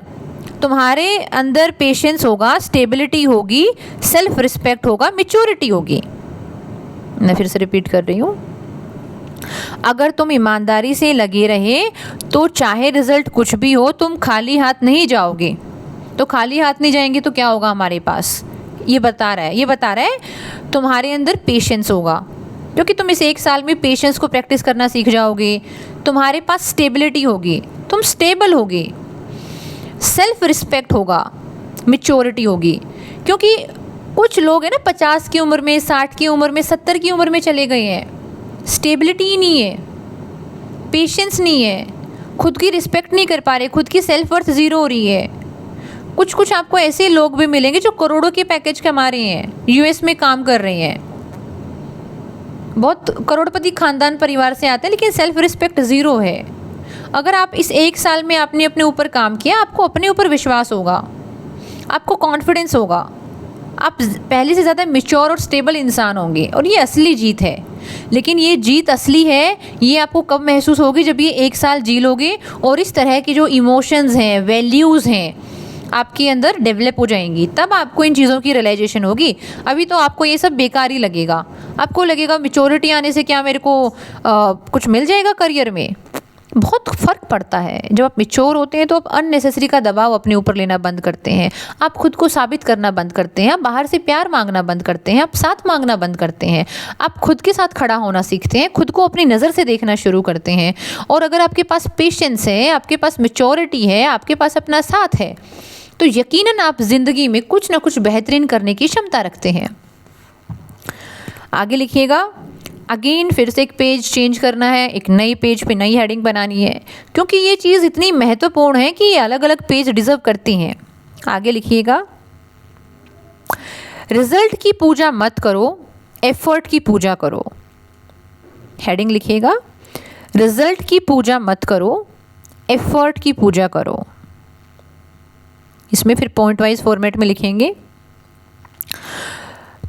तुम्हारे अंदर पेशेंस होगा, स्टेबिलिटी होगी, सेल्फ रिस्पेक्ट होगा, मैच्योरिटी होगी। मैं फिर से रिपीट कर रही हूँ, अगर तुम ईमानदारी से लगे रहे तो चाहे रिजल्ट कुछ भी हो तुम खाली हाथ नहीं जाओगे। तो खाली हाथ नहीं जाएंगे तो क्या होगा हमारे पास, ये बता रहा है तुम्हारे अंदर पेशेंस होगा, क्योंकि तुम इस 1 साल में पेशेंस को प्रैक्टिस करना सीख जाओगे। तुम्हारे पास स्टेबिलिटी होगी, तुम स्टेबल होगे, सेल्फ रिस्पेक्ट होगा, मैच्योरिटी होगी। क्योंकि कुछ लोग हैं ना 50 की उम्र में, 60 की उम्र में, 70 की उम्र में चले गए हैं, स्टेबिलिटी ही नहीं है, पेशेंस नहीं है, खुद की रिस्पेक्ट नहीं कर पा रहे, खुद की सेल्फ वर्थ ज़ीरो हो रही है। कुछ आपको ऐसे लोग भी मिलेंगे जो करोड़ों के पैकेज कमा रहे हैं, यूएस में काम कर रहे हैं, बहुत करोड़पति खानदान परिवार से आते हैं, लेकिन सेल्फ रिस्पेक्ट ज़ीरो है। अगर आप इस 1 साल में आपने अपने ऊपर काम किया, आपको अपने ऊपर विश्वास होगा, आपको कॉन्फिडेंस होगा, आप पहले से ज़्यादा मैच्योर और स्टेबल इंसान होंगे, और ये असली जीत है। लेकिन ये जीत असली है, ये आपको कब महसूस होगी, जब ये 1 साल जी लोगे और इस तरह की जो इमोशंस हैं, वैल्यूज़ हैं, आपके अंदर डेवलप हो जाएंगी, तब आपको इन चीज़ों की रियलाइजेशन होगी। अभी तो आपको ये सब बेकार ही लगेगा, आपको लगेगा मैच्योरिटी आने से क्या मेरे को कुछ मिल जाएगा करियर में। बहुत फ़र्क पड़ता है, जब आप मैच्योर होते हैं तो आप अननेसेसरी का दबाव अपने ऊपर लेना बंद करते हैं, आप खुद को साबित करना बंद करते हैं, आप बाहर से प्यार मांगना बंद करते हैं, आप साथ मांगना बंद करते हैं, आप खुद के साथ खड़ा होना सीखते हैं, खुद को अपनी नज़र से देखना शुरू करते हैं। और अगर आपके पास पेशेंस है, आपके पास मैच्योरिटी है, आपके पास अपना साथ है, तो यकीनन आप ज़िंदगी में कुछ ना कुछ बेहतरीन करने की क्षमता रखते हैं। आगे लिखिएगा, अगेन फिर से एक पेज चेंज करना है, एक नई पेज पे नई हेडिंग बनानी है, क्योंकि ये चीज़ इतनी महत्वपूर्ण है कि ये अलग अलग पेज डिज़र्व करती हैं। आगे लिखिएगा, रिजल्ट की पूजा मत करो, एफर्ट की पूजा करो। हेडिंग लिखिएगा, रिजल्ट की पूजा मत करो, एफर्ट की पूजा करो। इसमें फिर पॉइंट वाइज फॉर्मेट में लिखेंगे,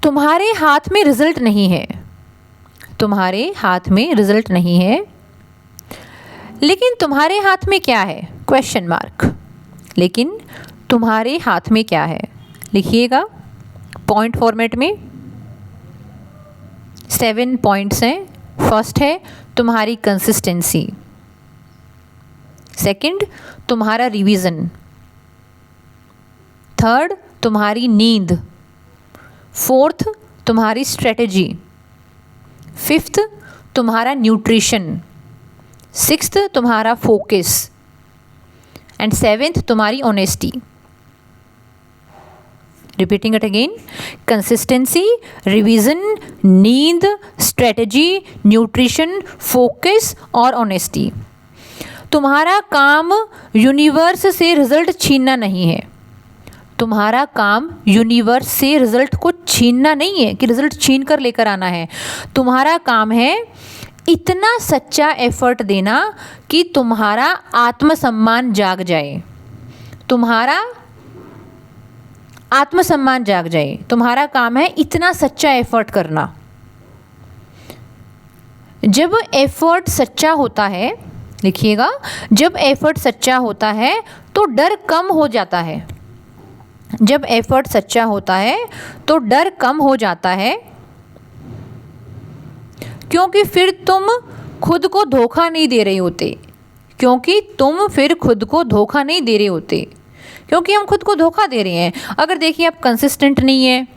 तुम्हारे हाथ में रिजल्ट नहीं है, तुम्हारे हाथ में रिजल्ट नहीं है, लेकिन तुम्हारे हाथ में क्या है, क्वेश्चन मार्क। लेकिन तुम्हारे हाथ में क्या है, लिखिएगा पॉइंट फॉर्मेट में। 7 पॉइंट्स हैं। फर्स्ट है तुम्हारी कंसिस्टेंसी, सेकंड तुम्हारा रिवीजन, थर्ड तुम्हारी नींद, फोर्थ तुम्हारी स्ट्रेटजी, फिफ्थ तुम्हारा न्यूट्रिशन, सिक्स्थ तुम्हारा फोकस एंड सेवेंथ तुम्हारी honesty. Repeating it again, consistency, revision, नींद, स्ट्रेटजी, न्यूट्रिशन, फोकस और ऑनेस्टी। तुम्हारा काम यूनिवर्स से रिजल्ट छीनना नहीं है, तुम्हारा काम यूनिवर्स से रिजल्ट को छीनना नहीं है कि रिजल्ट छीन कर लेकर आना है। तुम्हारा काम है इतना सच्चा एफर्ट देना कि तुम्हारा आत्मसम्मान जाग जाए, तुम्हारा आत्मसम्मान जाग जाए। तुम्हारा काम है इतना सच्चा एफर्ट करना। जब एफर्ट सच्चा होता है, लिखिएगा, जब एफर्ट सच्चा होता है तो डर कम हो जाता है। जब एफर्ट सच्चा होता है तो डर कम हो जाता है, क्योंकि फिर तुम खुद को धोखा नहीं दे रहे होते, क्योंकि तुम फिर खुद को धोखा नहीं दे रहे होते, क्योंकि हम खुद को धोखा दे रहे हैं। अगर देखिए आप कंसिस्टेंट नहीं है,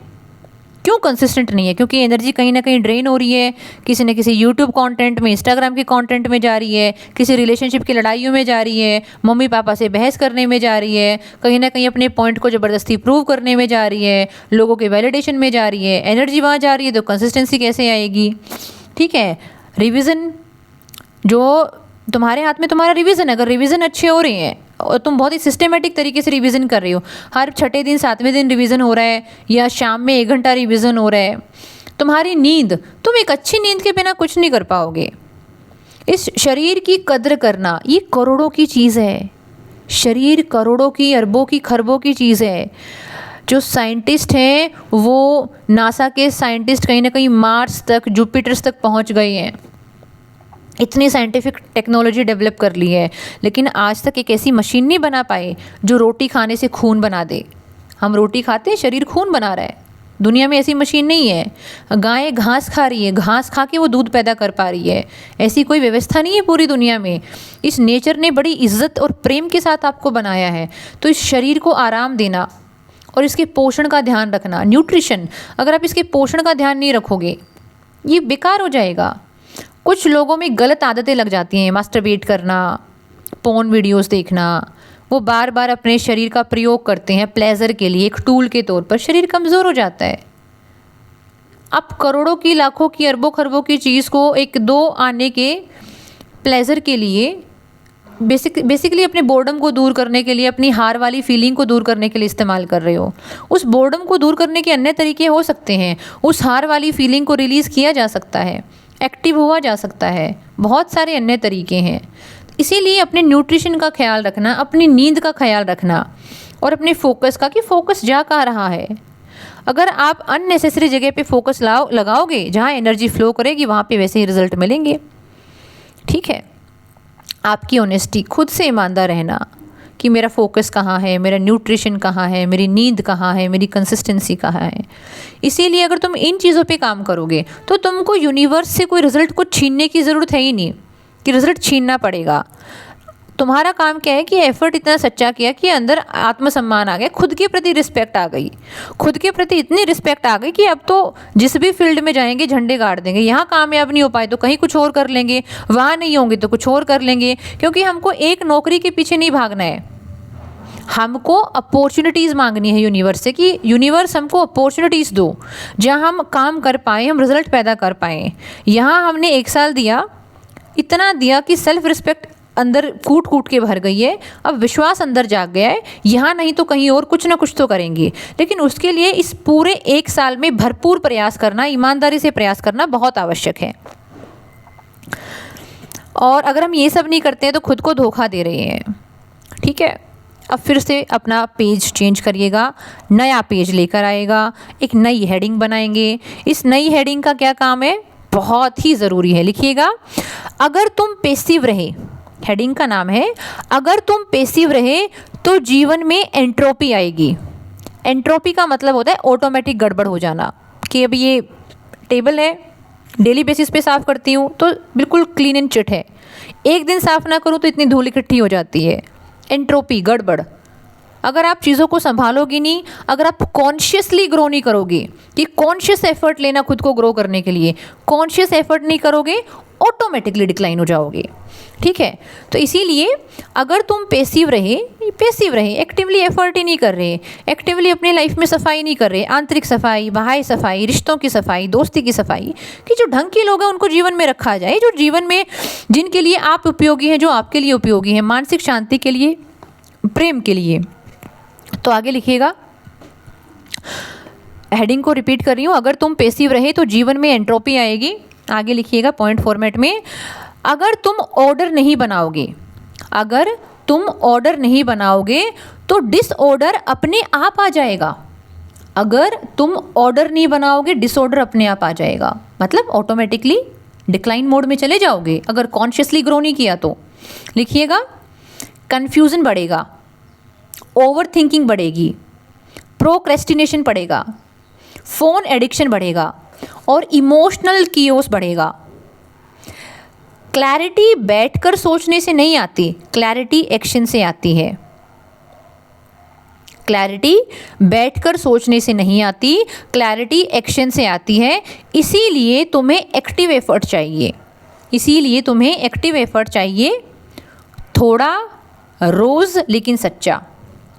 क्यों कंसिस्टेंट नहीं है, क्योंकि एनर्जी कहीं ना कहीं ड्रेन हो रही है, किसी न किसी यूट्यूब कंटेंट में, इंस्टाग्राम के कंटेंट में जा रही है, किसी रिलेशनशिप की लड़ाइयों में जा रही है, मम्मी पापा से बहस करने में जा रही है, कहीं ना कहीं अपने पॉइंट को ज़बरदस्ती प्रूव करने में जा रही है, लोगों के वैलिडेशन में जा रही है। एनर्जी वहाँ जा रही है तो कंसिस्टेंसी कैसे आएगी? ठीक है, रिविज़न, जो तुम्हारे हाथ में तुम्हारा रिवीजन, अगर रिवीजन अच्छे हो रहे हैं और तुम बहुत ही सिस्टमेटिक तरीके से रिवीजन कर रहे हो, हर छठे दिन 7वें दिन रिवीजन हो रहा है या शाम में 1 घंटा रिवीजन हो रहा है, तुम्हारी नींद, तुम एक अच्छी नींद के बिना कुछ नहीं कर पाओगे। इस शरीर की कद्र करना, ये करोड़ों की चीज़ है। शरीर करोड़ों की, अरबों की, खरबों की चीज़ है। जो साइंटिस्ट हैं वो, नासा के साइंटिस्ट कहीं ना कहीं मार्स तक, जुपिटर्स तक पहुंच गए हैं, इतनी साइंटिफिक टेक्नोलॉजी डेवलप कर ली है, लेकिन आज तक एक ऐसी मशीन नहीं बना पाए जो रोटी खाने से खून बना दे। हम रोटी खाते हैं, शरीर खून बना रहा है, दुनिया में ऐसी मशीन नहीं है। गाय घास खा रही है, घास खा के वो दूध पैदा कर पा रही है, ऐसी कोई व्यवस्था नहीं है पूरी दुनिया में। इस नेचर ने बड़ी इज्जत और प्रेम के साथ आपको बनाया है। तो इस शरीर को आराम देना और इसके पोषण का ध्यान रखना, न्यूट्रिशन, अगर आप इसके पोषण का ध्यान नहीं रखोगे ये बेकार हो जाएगा। कुछ लोगों में गलत आदतें लग जाती हैं, मास्टरबेट करना, पोर्न वीडियोस देखना, वो बार बार अपने शरीर का प्रयोग करते हैं प्लेजर के लिए, एक टूल के तौर पर। शरीर कमज़ोर हो जाता है। आप करोड़ों की, लाखों की, अरबों खरबों की चीज़ को एक दो आने के प्लेजर के लिए, बेसिकली अपने बोर्डम को दूर करने के लिए, अपनी हार वाली फीलिंग को दूर करने के लिए इस्तेमाल कर रहे हो। उस बोर्डम को दूर करने के अन्य तरीके हो सकते हैं। उस हार वाली फीलिंग को रिलीज़ किया जा सकता है, एक्टिव हुआ जा सकता है, बहुत सारे अन्य तरीके हैं। इसीलिए अपने न्यूट्रिशन का ख्याल रखना, अपनी नींद का ख्याल रखना और अपने फोकस का, कि फोकस जा कहाँ रहा है। अगर आप अननेसेसरी जगह पे फोकस लगाओगे, जहाँ एनर्जी फ्लो करेगी वहाँ पे वैसे ही रिजल्ट मिलेंगे। ठीक है, आपकी ऑनेस्टी, खुद से ईमानदार रहना कि मेरा फोकस कहाँ है, मेरा न्यूट्रिशन कहाँ है, मेरी नींद कहाँ है, मेरी कंसिस्टेंसी कहाँ है। इसीलिए अगर तुम इन चीज़ों पे काम करोगे तो तुमको यूनिवर्स से कोई रिज़ल्ट को छीनने की ज़रूरत है ही नहीं कि रिज़ल्ट छीनना पड़ेगा। तुम्हारा काम क्या है कि एफर्ट इतना सच्चा किया कि अंदर आत्मसम्मान आ गया, खुद के प्रति रिस्पेक्ट आ गई, खुद के प्रति इतनी रिस्पेक्ट आ गई कि अब तो जिस भी फील्ड में जाएंगे झंडे गाड़ देंगे। यहाँ कामयाब नहीं हो पाए तो कहीं कुछ और कर लेंगे, वहाँ नहीं होंगे तो कुछ और कर लेंगे, क्योंकि हमको एक नौकरी के पीछे नहीं भागना है। हमको अपॉर्चुनिटीज़ मांगनी है यूनिवर्स से कि यूनिवर्स हमको अपॉर्चुनिटीज़ दो जहाँ हम काम कर पाएँ, हम रिजल्ट पैदा कर पाएँ। यहाँ हमने 1 साल दिया, इतना दिया कि सेल्फ रिस्पेक्ट अंदर कूट कूट के भर गई है, अब विश्वास अंदर जाग गया है, यहाँ नहीं तो कहीं और कुछ ना कुछ तो करेंगे। लेकिन उसके लिए इस पूरे 1 साल में भरपूर प्रयास करना, ईमानदारी से प्रयास करना बहुत आवश्यक है। और अगर हम ये सब नहीं करते हैं तो खुद को धोखा दे रहे हैं। ठीक है, अब फिर से अपना पेज चेंज करिएगा, नया पेज लेकर आएगा, एक नई हेडिंग बनाएंगे। इस नई हेडिंग का क्या काम है, बहुत ही ज़रूरी है, लिखिएगा। अगर तुम पैसिव रहे, हेडिंग का नाम है अगर तुम पैसिव रहे तो जीवन में एंट्रोपी आएगी। एंट्रोपी का मतलब होता है ऑटोमेटिक गड़बड़ हो जाना, कि अब ये टेबल है, डेली बेसिस पे साफ़ करती हूँ तो बिल्कुल क्लीन एंड चिट है, एक दिन साफ़ ना करूँ तो इतनी धूल इकट्ठी हो जाती है। एंट्रोपी, गड़बड़। अगर आप चीज़ों को संभालोगे नहीं, अगर आप कॉन्शियसली ग्रो नहीं करोगे, कि कॉन्शियस एफर्ट लेना खुद को ग्रो करने के लिए, कॉन्शियस एफर्ट नहीं करोगे, ऑटोमेटिकली डिक्लाइन हो जाओगे। ठीक है, तो इसीलिए अगर तुम पैसिव रहे, एक्टिवली एफर्ट ही नहीं कर रहे, एक्टिवली अपनी लाइफ में सफाई नहीं कर रहे, आंतरिक सफाई, बाह्य सफाई, रिश्तों की सफाई, दोस्ती की सफाई, कि जो ढंग के लोग हैं उनको जीवन में रखा जाए, जो जीवन में, जिनके लिए आप उपयोगी हैं, जो आपके लिए उपयोगी हैं, मानसिक शांति के लिए, प्रेम के लिए। तो आगे लिखिएगा, हेडिंग को रिपीट कर रही हूँ, अगर तुम पैसिव रहे तो जीवन में एंट्रोपी आएगी। आगे लिखिएगा पॉइंट फॉर्मेट में, अगर तुम ऑर्डर नहीं बनाओगे, अगर तुम ऑर्डर नहीं बनाओगे तो डिसऑर्डर अपने आप आ जाएगा। अगर तुम ऑर्डर नहीं बनाओगे डिसऑर्डर अपने आप आ जाएगा, मतलब ऑटोमेटिकली डिक्लाइन मोड में चले जाओगे अगर कॉन्शियसली ग्रो नहीं किया तो। लिखिएगा, कन्फ्यूज़न बढ़ेगा, ओवर थिंकिंग बढ़ेगी, प्रोक्रेस्टिनेशन बढ़ेगा, फ़ोन एडिक्शन बढ़ेगा और इमोशनल कियोस बढ़ेगा। क्लैरिटी बैठकर सोचने से नहीं आती, क्लैरिटी एक्शन से आती है। क्लैरिटी बैठकर सोचने से नहीं आती, क्लैरिटी एक्शन से आती है। इसीलिए तुम्हें एक्टिव एफर्ट चाहिए, इसीलिए तुम्हें एक्टिव एफर्ट चाहिए, थोड़ा, रोज़ लेकिन सच्चा।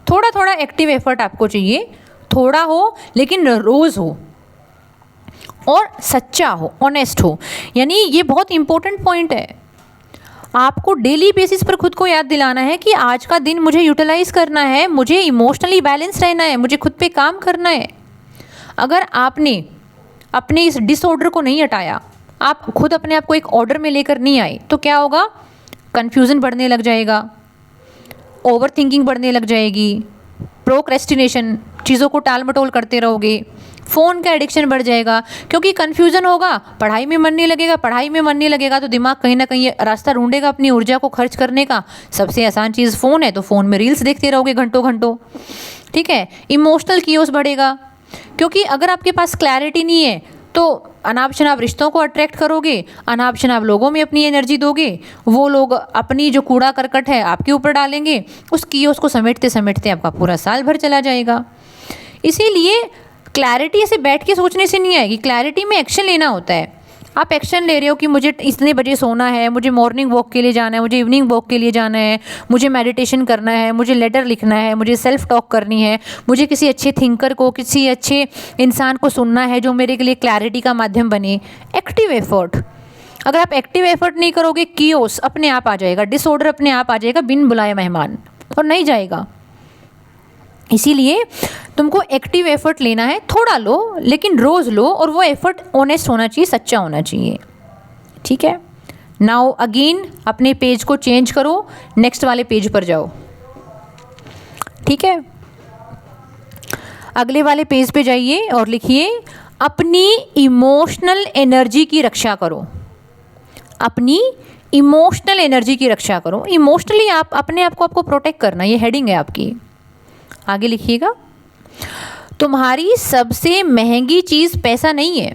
थोड़ा थोड़ा एक्टिव एफर्ट आपको चाहिए, थोड़ा हो लेकिन रोज़ हो और सच्चा हो, ऑनेस्ट हो। यानी ये बहुत इंपॉर्टेंट पॉइंट है, आपको डेली बेसिस पर खुद को याद दिलाना है कि आज का दिन मुझे यूटिलाइज़ करना है, मुझे इमोशनली बैलेंस रहना है, मुझे खुद पे काम करना है। अगर आपने अपने इस डिसऑर्डर को नहीं हटाया, आप खुद अपने आप को एक ऑर्डर में लेकर नहीं आए, तो क्या होगा, कन्फ्यूज़न बढ़ने लग जाएगा, ओवर थिंकिंग बढ़ने लग जाएगी, प्रोक्रेस्टिनेशन, चीज़ों को टाल मटोल करते रहोगे, फ़ोन का एडिक्शन बढ़ जाएगा, क्योंकि कन्फ्यूज़न होगा, पढ़ाई में मन नहीं लगेगा, पढ़ाई में मन नहीं लगेगा तो दिमाग कहीं ना कहीं रास्ता ढूंढेगा अपनी ऊर्जा को खर्च करने का। सबसे आसान चीज़ फ़ोन है, तो फ़ोन में रील्स देखते रहोगे घंटों घंटों। ठीक है, इमोशनल कियोस बढ़ेगा, क्योंकि अगर आपके पास क्लैरिटी नहीं है तो अनाप शनाप रिश्तों को अट्रैक्ट करोगे, अनाप शनाप लोगों में अपनी एनर्जी दोगे, वो लोग अपनी जो कूड़ा करकट है आपके ऊपर डालेंगे, उस कियोस को समेटते समेटते आपका पूरा साल भर चला जाएगा। इसीलिए क्लैरिटी ऐसे बैठ के सोचने से नहीं आएगी, क्लैरिटी में एक्शन लेना होता है। आप एक्शन ले रहे हो कि मुझे इतने बजे सोना है, मुझे मॉर्निंग वॉक के लिए जाना है, मुझे इवनिंग वॉक के लिए जाना है, मुझे मेडिटेशन करना है, मुझे लेटर लिखना है, मुझे सेल्फ टॉक करनी है, मुझे किसी अच्छे थिंकर को, किसी अच्छे इंसान को सुनना है जो मेरे के लिए क्लैरिटी का माध्यम बने। एक्टिव एफर्ट, अगर आप एक्टिव एफर्ट नहीं करोगे, कियोस अपने आप आ जाएगा, डिसऑर्डर अपने आप आ जाएगा बिन बुलाए मेहमान, और नहीं जाएगा। इसीलिए तुमको एक्टिव एफर्ट लेना है, थोड़ा लो लेकिन रोज़ लो, और वो एफर्ट ऑनेस्ट होना चाहिए, सच्चा होना चाहिए। ठीक है, नाउ अगेन अपने पेज को चेंज करो, नेक्स्ट वाले पेज पर जाओ। ठीक है, अगले वाले पेज पे जाइए और लिखिए अपनी इमोशनल एनर्जी की रक्षा करो। अपनी इमोशनल एनर्जी की रक्षा करो। इमोशनली आप अपने आप को आपको प्रोटेक्ट करना, ये हेडिंग है आपकी। आगे लिखिएगा, तुम्हारी सबसे महंगी चीज़ पैसा नहीं है।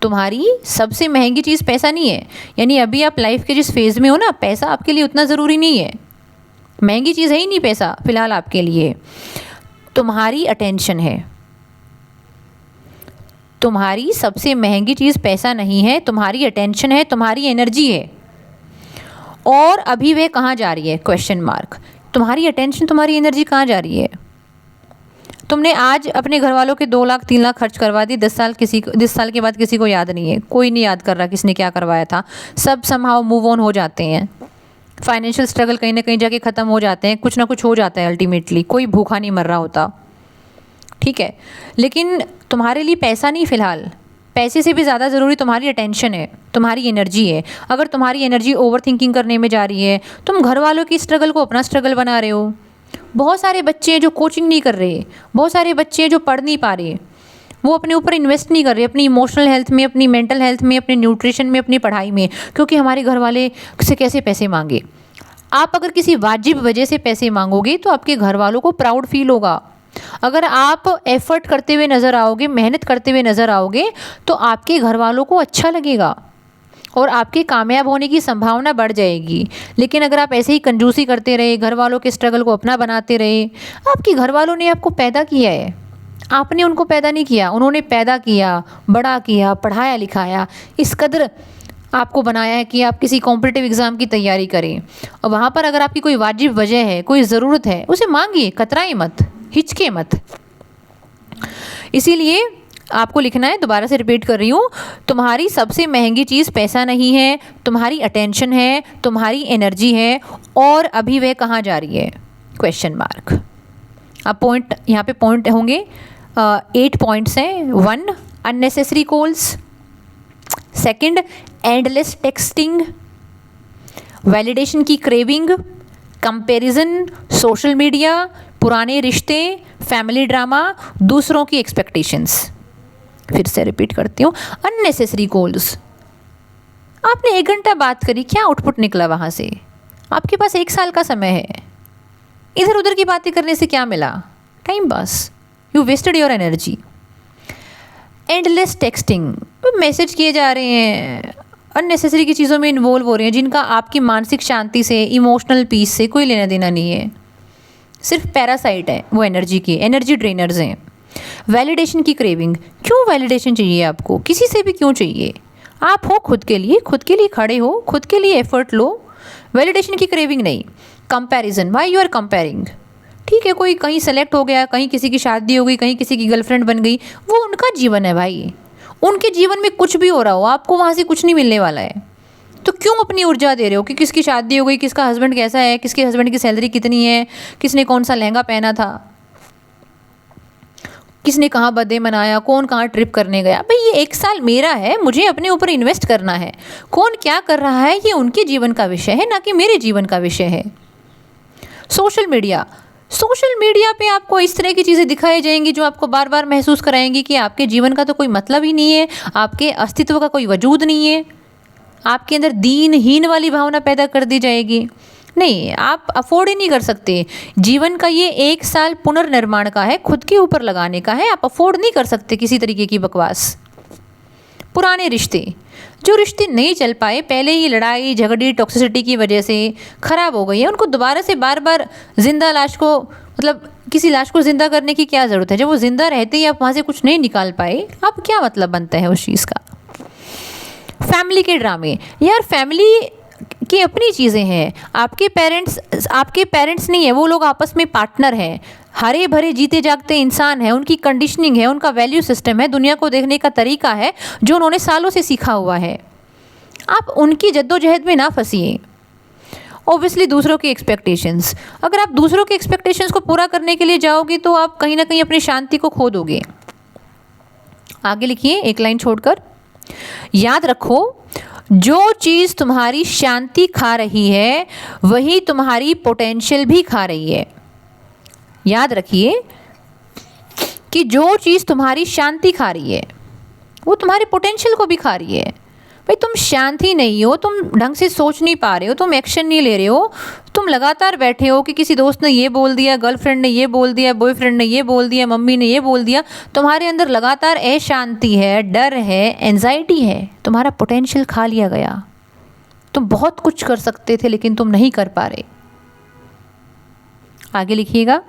तुम्हारी सबसे महंगी चीज़ पैसा नहीं है, यानी अभी आप लाइफ के जिस फेज़ में हो ना, पैसा आपके लिए उतना ज़रूरी नहीं है, महंगी चीज़ है ही नहीं पैसा फ़िलहाल आपके लिए। तुम्हारी अटेंशन है। तुम्हारी सबसे महंगी चीज़ पैसा नहीं है, तुम्हारी अटेंशन है, तुम्हारी एनर्जी है। और अभी वे कहाँ जा रही है? Question mark. तुम्हारी अटेंशन, तुम्हारी एनर्जी कहाँ जा रही है? तुमने आज अपने घर वालों के 2 लाख 3 लाख खर्च करवा दी, 10 साल के बाद किसी को याद नहीं है, कोई नहीं याद कर रहा किसने क्या करवाया था, सब समहाउ मूव ऑन हो जाते हैं। फाइनेंशियल स्ट्रगल कहीं ना कहीं जाके ख़त्म हो जाते हैं, कुछ ना कुछ हो जाता है अल्टीमेटली, कोई भूखा नहीं मर रहा होता। ठीक है, लेकिन तुम्हारे लिए पैसा नहीं, फ़िलहाल पैसे से भी ज़्यादा ज़रूरी तुम्हारी अटेंशन है, तुम्हारी एनर्जी है। अगर तुम्हारी एनर्जी ओवर थिंकिंग करने में जा रही है, तुम घर वालों की स्ट्रगल को अपना स्ट्रगल बना रहे हो। बहुत सारे बच्चे हैं जो कोचिंग नहीं कर रहे, बहुत सारे बच्चे हैं जो पढ़ नहीं पा रहे, वो अपने ऊपर इन्वेस्ट नहीं कर रहे, अपनी इमोशनल हेल्थ में, अपनी मेंटल हेल्थ में, अपने न्यूट्रिशन में, अपनी पढ़ाई में, क्योंकि हमारे घर वाले से कैसे पैसे मांगे। आप अगर किसी वाजिब वजह से पैसे मांगोगे तो आपके घर वालों को प्राउड फील होगा। अगर आप एफर्ट करते हुए नज़र आओगे, मेहनत करते हुए नज़र आओगे, तो आपके घर वालों को अच्छा लगेगा और आपके कामयाब होने की संभावना बढ़ जाएगी। लेकिन अगर आप ऐसे ही कंजूसी करते रहे, घर वालों के स्ट्रगल को अपना बनाते रहे, आपके घर वालों ने आपको पैदा किया है, आपने उनको पैदा नहीं किया, उन्होंने पैदा किया, बड़ा किया, पढ़ाया लिखाया, इस कदर आपको बनाया है कि आप किसी कॉम्पिटिटिव एग्ज़ाम की तैयारी करें। और वहाँ पर अगर आपकी कोई वाजिब वजह है, कोई ज़रूरत है, उसे मांगिए, कतराए मत, हिचके मत। इसीलिए आपको लिखना है, दोबारा से रिपीट कर रही हूँ, तुम्हारी सबसे महंगी चीज़ पैसा नहीं है, तुम्हारी अटेंशन है, तुम्हारी एनर्जी है, और अभी वह कहाँ जा रही है? Question mark. अब पॉइंट, यहाँ पे पॉइंट होंगे 8 पॉइंट्स हैं। 1, unnecessary calls. 2, endless texting, validation की क्रेविंग, कंपैरिजन, सोशल मीडिया, पुराने रिश्ते, फैमिली ड्रामा, दूसरों की एक्सपेक्टेशंस। फिर से रिपीट करती हूँ, अननेसेसरी कॉल्स। आपने 1 घंटा बात करी, क्या आउटपुट निकला वहाँ से? आपके पास 1 साल का समय है, इधर उधर की बातें करने से क्या मिला? Time pass, you wasted your energy. Endless texting, message किए जा रहे हैं, अननेसेसरी की चीज़ों में इन्वॉल्व हो रहे हैं जिनका आपकी मानसिक शांति से, इमोशनल पीस से कोई लेना देना नहीं है, सिर्फ पैरासाइट है वो एनर्जी की, एनर्जी ड्रेनर्स हैं। वैलिडेशन की क्रेविंग, क्यों वैलिडेशन चाहिए आपको? किसी से भी क्यों चाहिए? आप हो खुद के लिए खड़े हो, खुद के लिए एफर्ट लो, वैलिडेशन की क्रेविंग नहीं। Comparison, why you are comparing? ठीक है, कोई कहीं सेलेक्ट हो गया, कहीं किसी की शादी हो गई, कहीं किसी की गर्लफ्रेंड बन गई, वो उनका जीवन है भाई, उनके जीवन में कुछ भी हो रहा हो, आपको वहाँ से कुछ नहीं मिलने वाला है। तो क्यों अपनी ऊर्जा दे रहे हो कि किसकी शादी हो गई, किसका हस्बैंड कैसा है, किसके हस्बैंड की सैलरी कितनी है, किसने कौन सा लहंगा पहना था, किसने कहाँ बर्थडे मनाया, कौन कहाँ ट्रिप करने गया। भाई ये 1 साल मेरा है, मुझे अपने ऊपर इन्वेस्ट करना है। कौन क्या कर रहा है ये उनके जीवन का विषय है, ना कि मेरे जीवन का विषय है। सोशल मीडिया पे आपको इस तरह की चीज़ें दिखाई जाएंगी जो आपको बार बार महसूस कराएंगी कि आपके जीवन का तो कोई मतलब ही नहीं है, आपके अस्तित्व का कोई वजूद नहीं है, आपके अंदर दीनहीन वाली भावना पैदा कर दी जाएगी। नहीं, आप अफोर्ड ही नहीं कर सकते। जीवन का ये 1 साल पुनर्निर्माण का है, खुद के ऊपर लगाने का है। आप अफोर्ड नहीं कर सकते किसी तरीके की बकवास। पुराने रिश्ते, जो रिश्ते नहीं चल पाए, पहले ही लड़ाई झगड़ी टॉक्सिसिटी की वजह से ख़राब हो गई है, उनको दोबारा से बार बार जिंदा लाश को, मतलब किसी लाश को ज़िंदा करने की क्या ज़रूरत है? जब वो ज़िंदा रहते ही आप वहाँ से कुछ नहीं निकाल पाए, अब क्या मतलब बनता है उस चीज़ का? फैमिली के ड्रामे, यार फैमिली की अपनी चीज़ें हैं। आपके पेरेंट्स नहीं है, वो लोग आपस में पार्टनर हैं, हरे भरे जीते जागते इंसान हैं, उनकी कंडीशनिंग है, उनका वैल्यू सिस्टम है, दुनिया को देखने का तरीका है जो उन्होंने सालों से सीखा हुआ है। आप उनकी जद्दोजहद में ना फंसिए। ऑब्वियसली दूसरों की एक्सपेक्टेशंस, अगर आप दूसरों के एक्सपेक्टेशंस को पूरा करने के लिए जाओगे तो आप कहीं ना कहीं अपनी शांति को खो दोगे। आगे लिखिए एक लाइन छोड़कर, याद रखो जो चीज़ तुम्हारी शांति खा रही है वही तुम्हारी पोटेंशियल भी खा रही है। याद रखिए कि जो चीज़ तुम्हारी शांति खा रही है वो तुम्हारे पोटेंशियल को भी खा रही है। भाई तुम शांत ही नहीं हो, तुम ढंग से सोच नहीं पा रहे हो, तुम एक्शन नहीं ले रहे हो, तुम लगातार बैठे हो कि किसी दोस्त ने ये बोल दिया, गर्लफ्रेंड ने ये बोल दिया, बॉयफ्रेंड ने ये बोल दिया, मम्मी ने ये बोल दिया, तुम्हारे अंदर लगातार अशांति है, डर है, एंजाइटी है, तुम्हारा पोटेंशियल खा लिया गया। तुम बहुत कुछ कर सकते थे लेकिन तुम नहीं कर पा रहे। आगे लिखिएगा,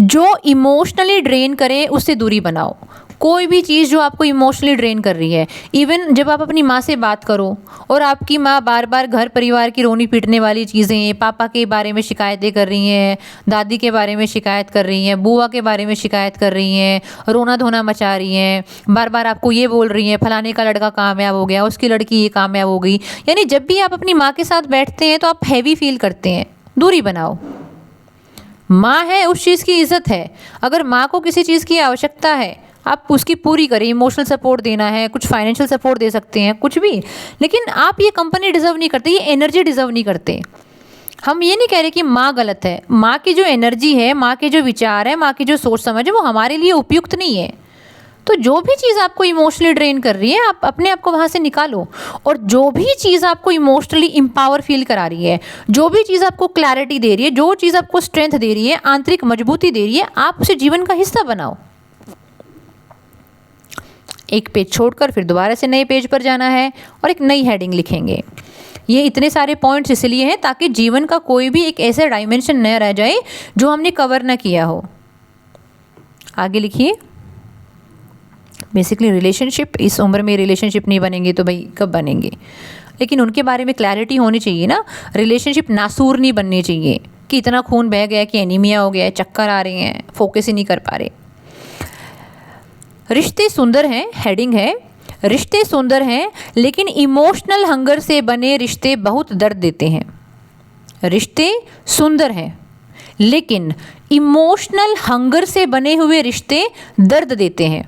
जो इमोशनली ड्रेन करे उससे दूरी बनाओ। कोई भी चीज़ जो आपको इमोशनली ड्रेन कर रही है, इवन जब आप अपनी माँ से बात करो और आपकी माँ बार बार घर परिवार की रोनी पीटने वाली चीज़ें, पापा के बारे में शिकायतें कर रही हैं, दादी के बारे में शिकायत कर रही हैं, बुआ के बारे में शिकायत कर रही हैं, रोना धोना मचा रही हैं, बार बार आपको ये बोल रही हैं फलाने का लड़का कामयाब हो गया, उसकी लड़की ये कामयाब हो गई, यानी जब भी आप अपनी माँ के साथ बैठते हैं तो आप हैवी फील करते हैं। दूरी बनाओ। माँ है, उस चीज़ की इज़्ज़त है। अगर माँ को किसी चीज़ की आवश्यकता है आप उसकी पूरी करें। इमोशनल सपोर्ट देना है, कुछ फाइनेंशियल सपोर्ट दे सकते हैं, कुछ भी, लेकिन आप ये कंपनी डिज़र्व नहीं करते, ये एनर्जी डिज़र्व नहीं करते। हम ये नहीं कह रहे कि माँ गलत है, माँ की जो एनर्जी है, माँ के जो विचार है, माँ की जो सोच समझ है वो हमारे लिए उपयुक्त नहीं है। तो जो भी चीज़ आपको इमोशनली ड्रेन कर रही है आप अपने आप को वहाँ से निकालो, और जो भी चीज़ आपको इमोशनली एम्पावर फील करा रही है, जो भी चीज़ आपको क्लैरिटी दे रही है, जो चीज़ आपको स्ट्रेंथ दे रही है, आंतरिक मजबूती दे रही है, आप उसे जीवन का हिस्सा बनाओ। एक पेज छोड़कर फिर दोबारा से नए पेज पर जाना है और एक नई हेडिंग लिखेंगे। ये इतने सारे पॉइंट्स इसलिए हैं ताकि जीवन का कोई भी एक ऐसा डायमेंशन न रह जाए जो हमने कवर ना किया हो। आगे लिखिए, बेसिकली रिलेशनशिप, इस उम्र में रिलेशनशिप नहीं बनेंगे तो भाई कब बनेंगे, लेकिन उनके बारे में क्लैरिटी होनी चाहिए ना। रिलेशनशिप नासूर नहीं बननी चाहिए कि इतना खून बह गया कि एनीमिया हो गया है, चक्कर आ रहे हैं, फोकस ही नहीं कर पा रहे। रिश्ते सुंदर हैं, हेडिंग है, रिश्ते सुंदर हैं लेकिन इमोशनल हंगर से बने रिश्ते बहुत दर्द देते हैं। रिश्ते सुंदर हैं लेकिन इमोशनल हंगर से बने हुए रिश्ते दर्द देते हैं।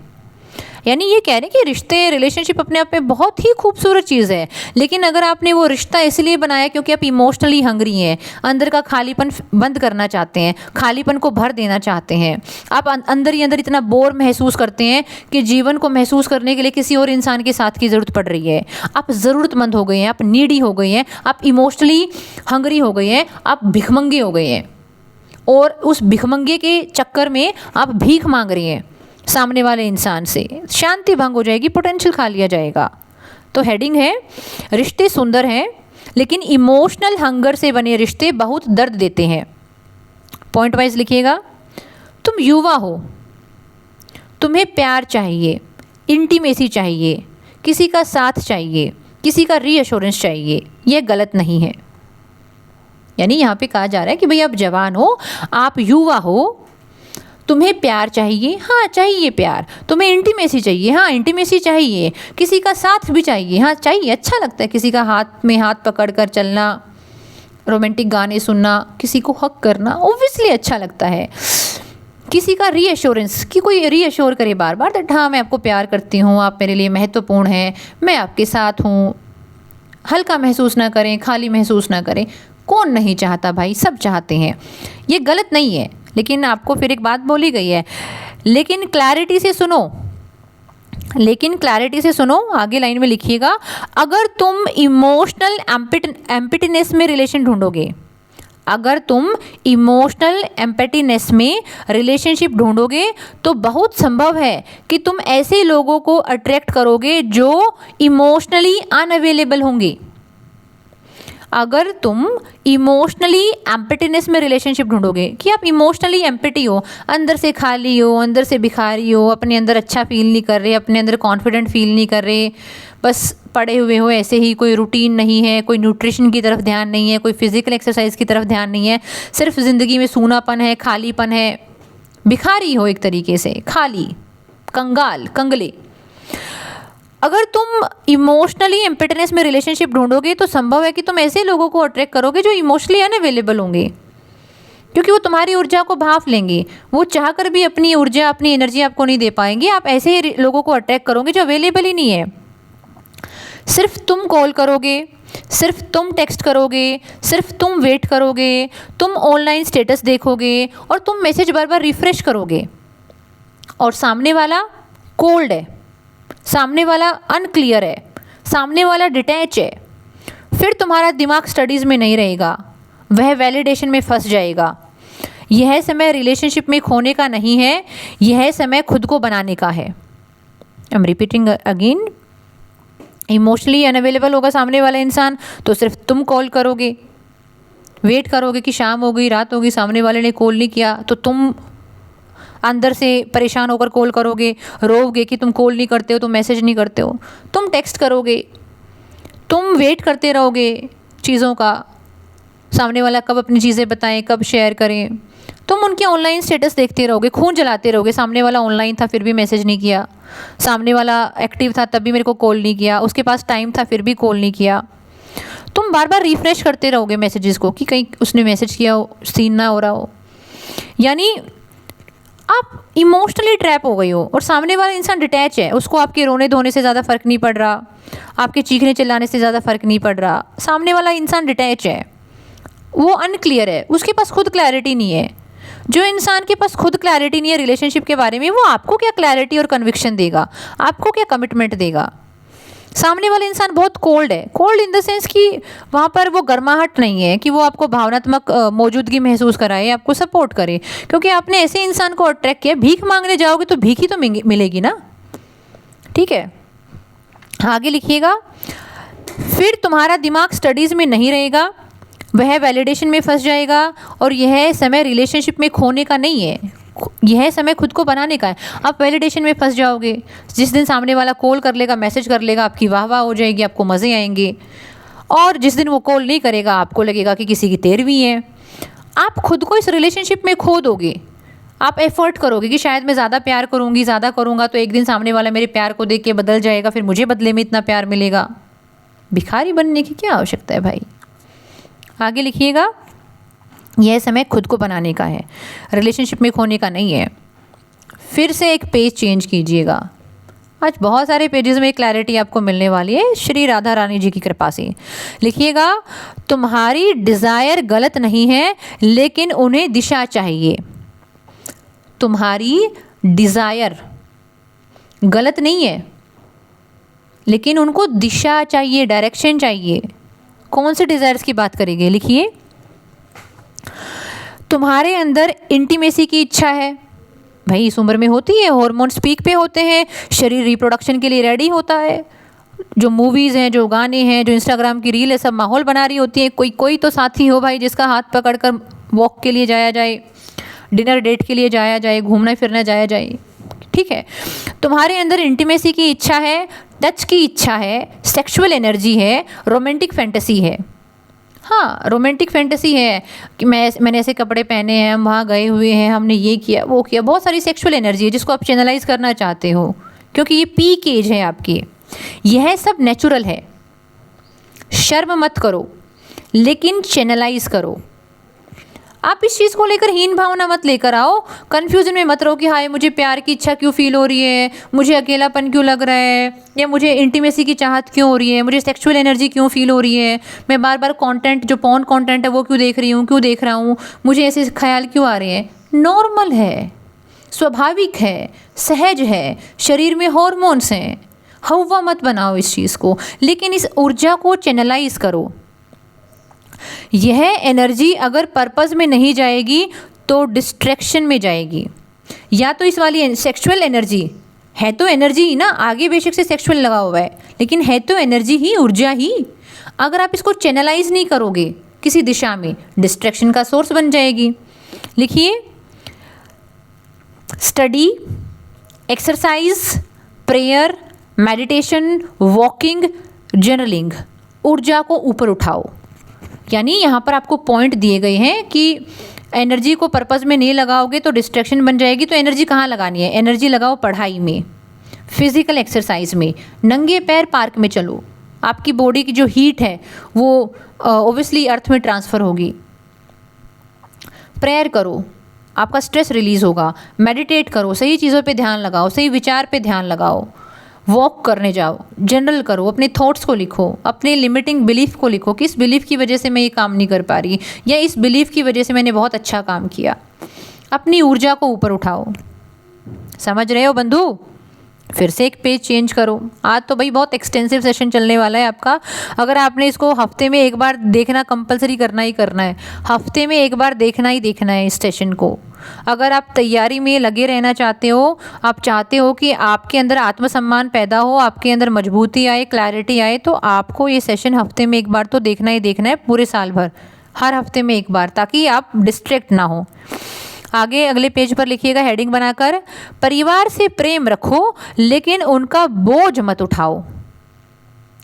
यानी ये कह रहे हैं कि रिश्ते, रिलेशनशिप अपने आप में बहुत ही खूबसूरत चीज़ है, लेकिन अगर आपने वो रिश्ता इसलिए बनाया क्योंकि आप इमोशनली हंगरी हैं, अंदर का खालीपन बंद करना चाहते हैं, खालीपन को भर देना चाहते हैं, आप अंदर ही अंदर इतना बोर महसूस करते हैं कि जीवन को महसूस करने के लिए किसी और इंसान के साथ की ज़रूरत पड़ रही है, आप ज़रूरतमंद हो गए हैं, आप नीडी हो गए हैं, आप इमोशनली हंगरी हो गए हैं, आप भिखमंगे हो गए हैं, और उस भिखमंगे के चक्कर में आप भीख मांग रही हैं सामने वाले इंसान से, शांति भंग हो जाएगी, पोटेंशियल खा लिया जाएगा। तो हेडिंग है, रिश्ते सुंदर हैं लेकिन इमोशनल हंगर से बने रिश्ते बहुत दर्द देते हैं। पॉइंट वाइज लिखिएगा, तुम युवा हो, तुम्हें प्यार चाहिए, इंटीमेसी चाहिए, किसी का साथ चाहिए, किसी का रीअश्योरेंस चाहिए, यह गलत नहीं है। यानी यहाँ पे कहा जा रहा है कि भाई आप जवान हो, आप युवा हो, तुम्हें प्यार चाहिए, हाँ चाहिए प्यार, तुम्हें इंटीमेसी चाहिए, हाँ इंटीमेसी चाहिए, किसी का साथ भी चाहिए, हाँ चाहिए, अच्छा लगता है किसी का हाथ में हाथ पकड़ कर चलना, रोमांटिक गाने सुनना, किसी को हक करना, ऑब्वियसली अच्छा लगता है। किसी का रीअश्योरेंस, कि कोई रीअश्योर करे बार बार दैट हाँ मैं आपको प्यार करती हूँ, आप मेरे लिए महत्वपूर्ण हैं, मैं आपके साथ हूँ, हल्का महसूस ना करें, खाली महसूस ना करें। कौन नहीं चाहता भाई, सब चाहते हैं, ये गलत नहीं है। लेकिन आपको फिर एक बात बोली गई है, लेकिन क्लैरिटी से सुनो, लेकिन क्लैरिटी से सुनो, आगे लाइन में लिखिएगा, अगर तुम इमोशनल एम्पिटीनेस में रिलेशन ढूंढोगे, अगर तुम इमोशनल एम्पैटीनेस में रिलेशनशिप ढूंढोगे तो बहुत संभव है कि तुम ऐसे लोगों को अट्रैक्ट करोगे जो इमोशनली अनअवेलेबल होंगे। अगर तुम इमोशनली एम्पटीनेस में रिलेशनशिप ढूंढोगे कि आप इमोशनली एम्पटी हो, अंदर से खाली हो, अंदर से भिखारी हो, अपने अंदर अच्छा फील नहीं कर रहे, अपने अंदर कॉन्फिडेंट फील नहीं कर रहे, बस पड़े हुए हो ऐसे ही, कोई रूटीन नहीं है, कोई न्यूट्रिशन की तरफ ध्यान नहीं है, कोई फिजिकल एक्सरसाइज की तरफ ध्यान नहीं है, सिर्फ ज़िंदगी में सूनापन है, खालीपन है, भिखारी हो एक तरीके से, खाली, कंगाल, कंगले। अगर तुम इमोशनली एम्पिटनेस में रिलेशनशिप ढूंढोगे तो संभव है कि तुम ऐसे लोगों को अट्रैक्ट करोगे जो इमोशनली अनअवेलेबल होंगे, क्योंकि वो तुम्हारी ऊर्जा को भांप लेंगे, वो चाहकर भी अपनी ऊर्जा, अपनी एनर्जी आपको नहीं दे पाएंगे। आप ऐसे ही लोगों को अट्रैक्ट करोगे जो अवेलेबल ही नहीं है। सिर्फ तुम कॉल करोगे, सिर्फ तुम टेक्स्ट करोगे, सिर्फ तुम वेट करोगे, तुम ऑनलाइन स्टेटस देखोगे और तुम मैसेज बार बार रिफ्रेश करोगे और सामने वाला कोल्ड है, सामने वाला अनक्लियर है, सामने वाला डिटैच है, फिर तुम्हारा दिमाग स्टडीज़ में नहीं रहेगा, वह वैलिडेशन में फंस जाएगा। यह समय रिलेशनशिप में खोने का नहीं है, यह समय खुद को बनाने का है। I am repeating again, emotionally unavailable होगा सामने वाला इंसान तो सिर्फ तुम कॉल करोगे, वेट करोगे कि शाम हो गई, रात हो गई, सामने वाले ने कॉल नहीं किया तो तुम अंदर से परेशान होकर कॉल करोगे, रोओगे कि तुम कॉल नहीं करते हो, तुम मैसेज नहीं करते हो, तुम टेक्स्ट करोगे, तुम वेट करते रहोगे चीज़ों का, सामने वाला कब अपनी चीज़ें बताएं, कब शेयर करें, तुम उनके ऑनलाइन स्टेटस देखते रहोगे, खून जलाते रहोगे, सामने वाला ऑनलाइन था फिर भी मैसेज नहीं किया, सामने वाला एक्टिव था तब भी मेरे को कॉल नहीं किया, उसके पास टाइम था फिर भी कॉल नहीं किया। तुम बार बार रिफ्रेश करते रहोगे मैसेजेस को कि कहीं उसने मैसेज किया हो, सीन ना हो रहा हो। यानी आप इमोशनली ट्रैप हो गई हो और सामने वाला इंसान डिटैच है, उसको आपके रोने धोने से ज़्यादा फ़र्क नहीं पड़ रहा, आपके चीखने चिल्लाने से ज़्यादा फ़र्क नहीं पड़ रहा। सामने वाला इंसान डिटैच है, वो अनक्लियर है, उसके पास खुद क्लैरिटी नहीं है। जो इंसान के पास खुद क्लैरिटी नहीं है रिलेशनशिप के बारे में, वो आपको क्या क्लैरिटी और कन्विक्शन देगा, आपको क्या कमिटमेंट देगा। सामने वाला इंसान बहुत कोल्ड है, कोल्ड इन द सेंस कि वहाँ पर वो गर्माहट नहीं है कि वो आपको भावनात्मक मौजूदगी महसूस कराए, आपको सपोर्ट करे, क्योंकि आपने ऐसे इंसान को अट्रैक्ट किया। भीख मांगने जाओगे तो भीख ही तो मिलेगी ना, ठीक है। आगे लिखिएगा, फिर तुम्हारा दिमाग स्टडीज़ में नहीं रहेगा, वह वैलिडेशन में फंस जाएगा और यह समय रिलेशनशिप में खोने का नहीं है, यह समय खुद को बनाने का है। आप वैलिडेशन में फंस जाओगे, जिस दिन सामने वाला कॉल कर लेगा, मैसेज कर लेगा, आपकी वाह वाह हो जाएगी, आपको मज़े आएंगे, और जिस दिन वो कॉल नहीं करेगा आपको लगेगा कि किसी की तेरहवीं है। आप खुद को इस रिलेशनशिप में खो दोगे। आप एफर्ट करोगे कि शायद मैं ज़्यादा प्यार करूँगी, ज़्यादा करूँगा तो एक दिन सामने वाला मेरे प्यार को देख के बदल जाएगा, फिर मुझे बदले में इतना प्यार मिलेगा। भिखारी बनने की क्या आवश्यकता है भाई। आगे लिखिएगा, यह समय खुद को बनाने का है, रिलेशनशिप में खोने का नहीं है। फिर से एक पेज चेंज कीजिएगा, आज बहुत सारे पेजेस में क्लैरिटी आपको मिलने वाली है श्री राधा रानी जी की कृपा से। लिखिएगा, तुम्हारी डिज़ायर गलत नहीं है लेकिन उन्हें दिशा चाहिए। तुम्हारी डिज़ायर गलत नहीं है लेकिन उनको दिशा चाहिए, डायरेक्शन चाहिए। कौन से डिज़ायर्स की बात करेंगे, लिखिए। तुम्हारे अंदर इंटीमेसी की इच्छा है, भाई इस उम्र में होती है, हॉर्मोन्स पीक पे होते हैं, शरीर रिप्रोडक्शन के लिए रेडी होता है, जो मूवीज़ हैं, जो गाने हैं, जो इंस्टाग्राम की रील है, सब माहौल बना रही होती है। कोई तो साथी हो भाई जिसका हाथ पकड़कर वॉक के लिए जाया जाए, डिनर डेट के लिए जाया जाए, घूमना फिरना जाया जाए, ठीक है। तुम्हारे अंदर इंटीमेसी की इच्छा है, टच की इच्छा है, सेक्सुअल एनर्जी है, रोमांटिक फैंटेसी है। हाँ, रोमांटिक फैंटेसी है कि मैंने ऐसे कपड़े पहने हैं, हम वहाँ गए हुए हैं, हमने ये किया वो किया। बहुत सारी सेक्सुअल एनर्जी है जिसको आप चैनलाइज करना चाहते हो, क्योंकि ये पीक एज है आपकी। यह सब नेचुरल है, शर्म मत करो लेकिन चैनलाइज करो। आप इस चीज़ को लेकर हीन भावना मत लेकर आओ, कन्फ्यूजन में मत रहो कि हाय मुझे प्यार की इच्छा क्यों फील हो रही है, मुझे अकेलापन क्यों लग रहा है, या मुझे इंटीमेसी की चाहत क्यों हो रही है, मुझे सेक्सुअल एनर्जी क्यों फील हो रही है, मैं बार बार कंटेंट जो पॉर्न कंटेंट है वो क्यों देख रही हूँ, क्यों देख रहा हूँ, मुझे ऐसे ख्याल क्यों आ रहे हैं। नॉर्मल है, स्वाभाविक है, सहज है, शरीर में हॉर्मोन्स हैं। हवा मत बनाओ इस चीज़ को, लेकिन इस ऊर्जा को चैनलाइज करो। यह एनर्जी अगर पर्पस में नहीं जाएगी तो डिस्ट्रैक्शन में जाएगी। या तो इस वाली सेक्सुअल एनर्जी है, तो एनर्जी ही ना, आगे बेशक से सेक्सुअल लगा हुआ है, लेकिन है तो एनर्जी ही, ऊर्जा ही। अगर आप इसको चैनलाइज नहीं करोगे किसी दिशा में, डिस्ट्रैक्शन का सोर्स बन जाएगी। लिखिए, study, exercise, prayer, meditation, walking, journaling, ऊर्जा को ऊपर उठाओ। यानी यहाँ पर आपको पॉइंट दिए गए हैं कि एनर्जी को पर्पस में नहीं लगाओगे तो डिस्ट्रैक्शन बन जाएगी। तो एनर्जी कहाँ लगानी है? एनर्जी लगाओ पढ़ाई में, फिजिकल एक्सरसाइज में, नंगे पैर पार्क में चलो। आपकी बॉडी की जो हीट है वो ओब्वियसली अर्थ में ट्रांसफ़र होगी। प्रेयर करो, आपका स्ट्रेस रिलीज़ होगा। मेडिटेट करो, सही चीज़ों पे ध्यान लगाओ, सही विचार पे ध्यान लगाओ। वॉक करने जाओ, जर्नल करो, अपने थॉट्स को लिखो, अपने लिमिटिंग बिलीफ को लिखो, किस बिलीफ की वजह से मैं ये काम नहीं कर पा रही, या इस बिलीफ की वजह से मैंने बहुत अच्छा काम किया। अपनी ऊर्जा को ऊपर उठाओ। समझ रहे हो बंधु? फिर से एक पेज चेंज करो। आज तो भाई बहुत एक्सटेंसिव सेशन चलने वाला है आपका। अगर आपने इसको हफ्ते में एक बार देखना कंपलसरी करना ही करना है, हफ्ते में एक बार देखना ही देखना है इस सेशन को। अगर आप तैयारी में लगे रहना चाहते हो, आप चाहते हो कि आपके अंदर आत्मसम्मान पैदा हो, आपके अंदर मजबूती आए, क्लैरिटी आए, तो आपको ये सेशन हफ्ते में एक बार तो देखना ही देखना है, पूरे साल भर, हर हफ्ते में एक बार, ताकि आप डिस्ट्रैक्ट ना हो। आगे अगले पेज पर लिखिएगा हेडिंग बनाकर, परिवार से प्रेम रखो लेकिन उनका बोझ मत उठाओ।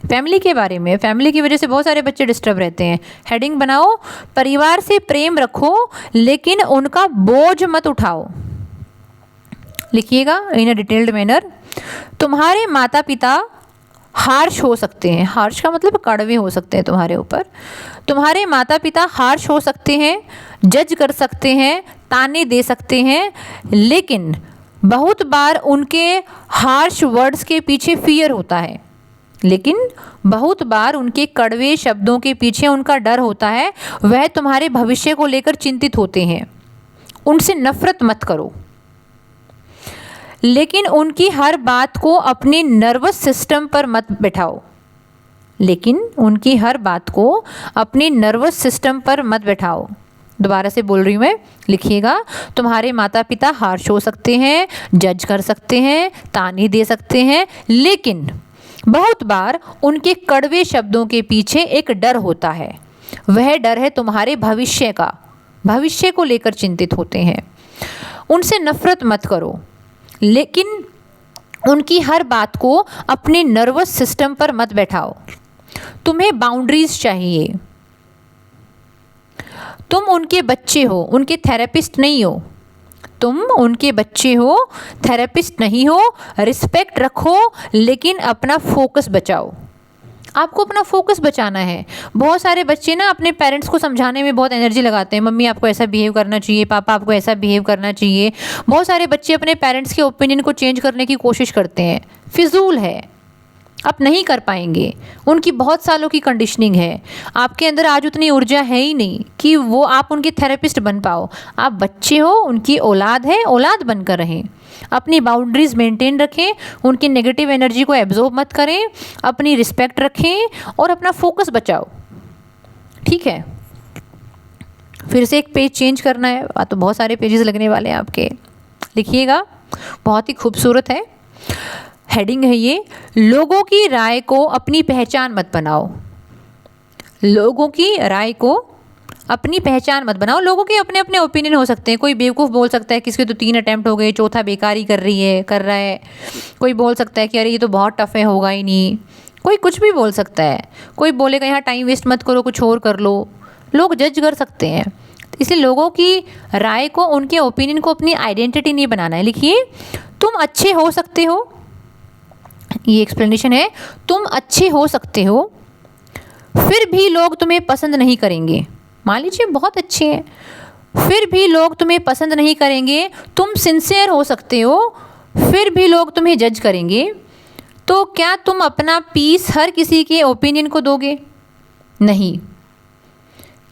फैमिली के बारे में, फैमिली की वजह से बहुत सारे बच्चे डिस्टर्ब रहते हैं। हेडिंग बनाओ, परिवार से प्रेम रखो लेकिन उनका बोझ मत उठाओ। लिखिएगा इन अ डिटेल्ड मैनर। तुम्हारे माता पिता हार्श हो सकते हैं, हार्श का मतलब कड़वे हो सकते हैं तुम्हारे ऊपर। तुम्हारे माता पिता हार्श हो सकते हैं, जज कर सकते हैं, ताने दे सकते हैं, लेकिन बहुत बार उनके हार्श वर्ड्स के पीछे फियर होता है, लेकिन बहुत बार उनके कड़वे शब्दों के पीछे उनका डर होता है। वह तुम्हारे भविष्य को लेकर चिंतित होते हैं। उनसे नफरत मत करो, लेकिन उनकी हर बात को अपने नर्वस सिस्टम पर मत बैठाओ। लेकिन उनकी हर बात को अपने नर्वस सिस्टम पर मत बैठाओ। दोबारा से बोल रही हूँ मैं, लिखिएगा। तुम्हारे माता पिता हार्श हो सकते हैं, जज कर सकते हैं, ताने दे सकते हैं, लेकिन बहुत बार उनके कड़वे शब्दों के पीछे एक डर होता है। वह डर है तुम्हारे भविष्य का, भविष्य को लेकर चिंतित होते हैं। उनसे नफरत मत करो, लेकिन उनकी हर बात को अपने नर्वस सिस्टम पर मत बैठाओ। तुम्हें बाउंड्रीज चाहिए। तुम उनके बच्चे हो, उनके थेरेपिस्ट नहीं हो। तुम उनके बच्चे हो, थेरेपिस्ट नहीं हो। रिस्पेक्ट रखो, लेकिन अपना फोकस बचाओ। आपको अपना फोकस बचाना है। बहुत सारे बच्चे ना अपने पेरेंट्स को समझाने में बहुत एनर्जी लगाते हैं। मम्मी आपको ऐसा बिहेव करना चाहिए, पापा आपको ऐसा बिहेव करना चाहिए। बहुत सारे बच्चे अपने पेरेंट्स के ओपिनियन को चेंज करने की कोशिश करते हैं। फिजूल है, आप नहीं कर पाएंगे। उनकी बहुत सालों की कंडीशनिंग है। आपके अंदर आज उतनी ऊर्जा है ही नहीं कि वो आप उनके थेरेपिस्ट बन पाओ। आप बच्चे हो, उनकी औलाद है, औलाद बनकर रहें। अपनी बाउंड्रीज मेंटेन रखें, उनकी नेगेटिव एनर्जी को एब्जॉर्ब मत करें, अपनी रिस्पेक्ट रखें और अपना फोकस बचाओ। ठीक है, फिर से एक पेज चेंज करना है, तो बहुत सारे पेजेस लगने वाले हैं आपके। लिखिएगा, बहुत ही खूबसूरत है। हेडिंग है ये, लोगों की राय को अपनी पहचान मत बनाओ। लोगों की राय को अपनी पहचान मत बनाओ। लोगों के अपने अपने ओपिनियन हो सकते हैं। कोई बेवकूफ़ बोल सकता है कि इसके तो 3 अटैम्प्ट हो गए, चौथा बेकारी कर रहा है। कोई बोल सकता है कि अरे ये तो बहुत टफ है, होगा ही नहीं। कोई कुछ भी बोल सकता है। कोई बोलेगा यहाँ टाइम वेस्ट मत करो, कुछ और कर लो। लोग जज कर सकते हैं, इसलिए लोगों की राय को, उनके ओपिनियन को अपनी आइडेंटिटी नहीं बनाना है। लिखिए, तुम अच्छे हो सकते हो। ये एक्सप्लेनेशन है, तुम अच्छे हो सकते हो, फिर भी लोग तुम्हें पसंद नहीं करेंगे। मान लीजिए बहुत अच्छे हैं, फिर भी लोग तुम्हें पसंद नहीं करेंगे। तुम सिंसियर हो सकते हो, फिर भी लोग तुम्हें जज करेंगे। तो क्या तुम अपना पीस हर किसी के ओपिनियन को दोगे? नहीं।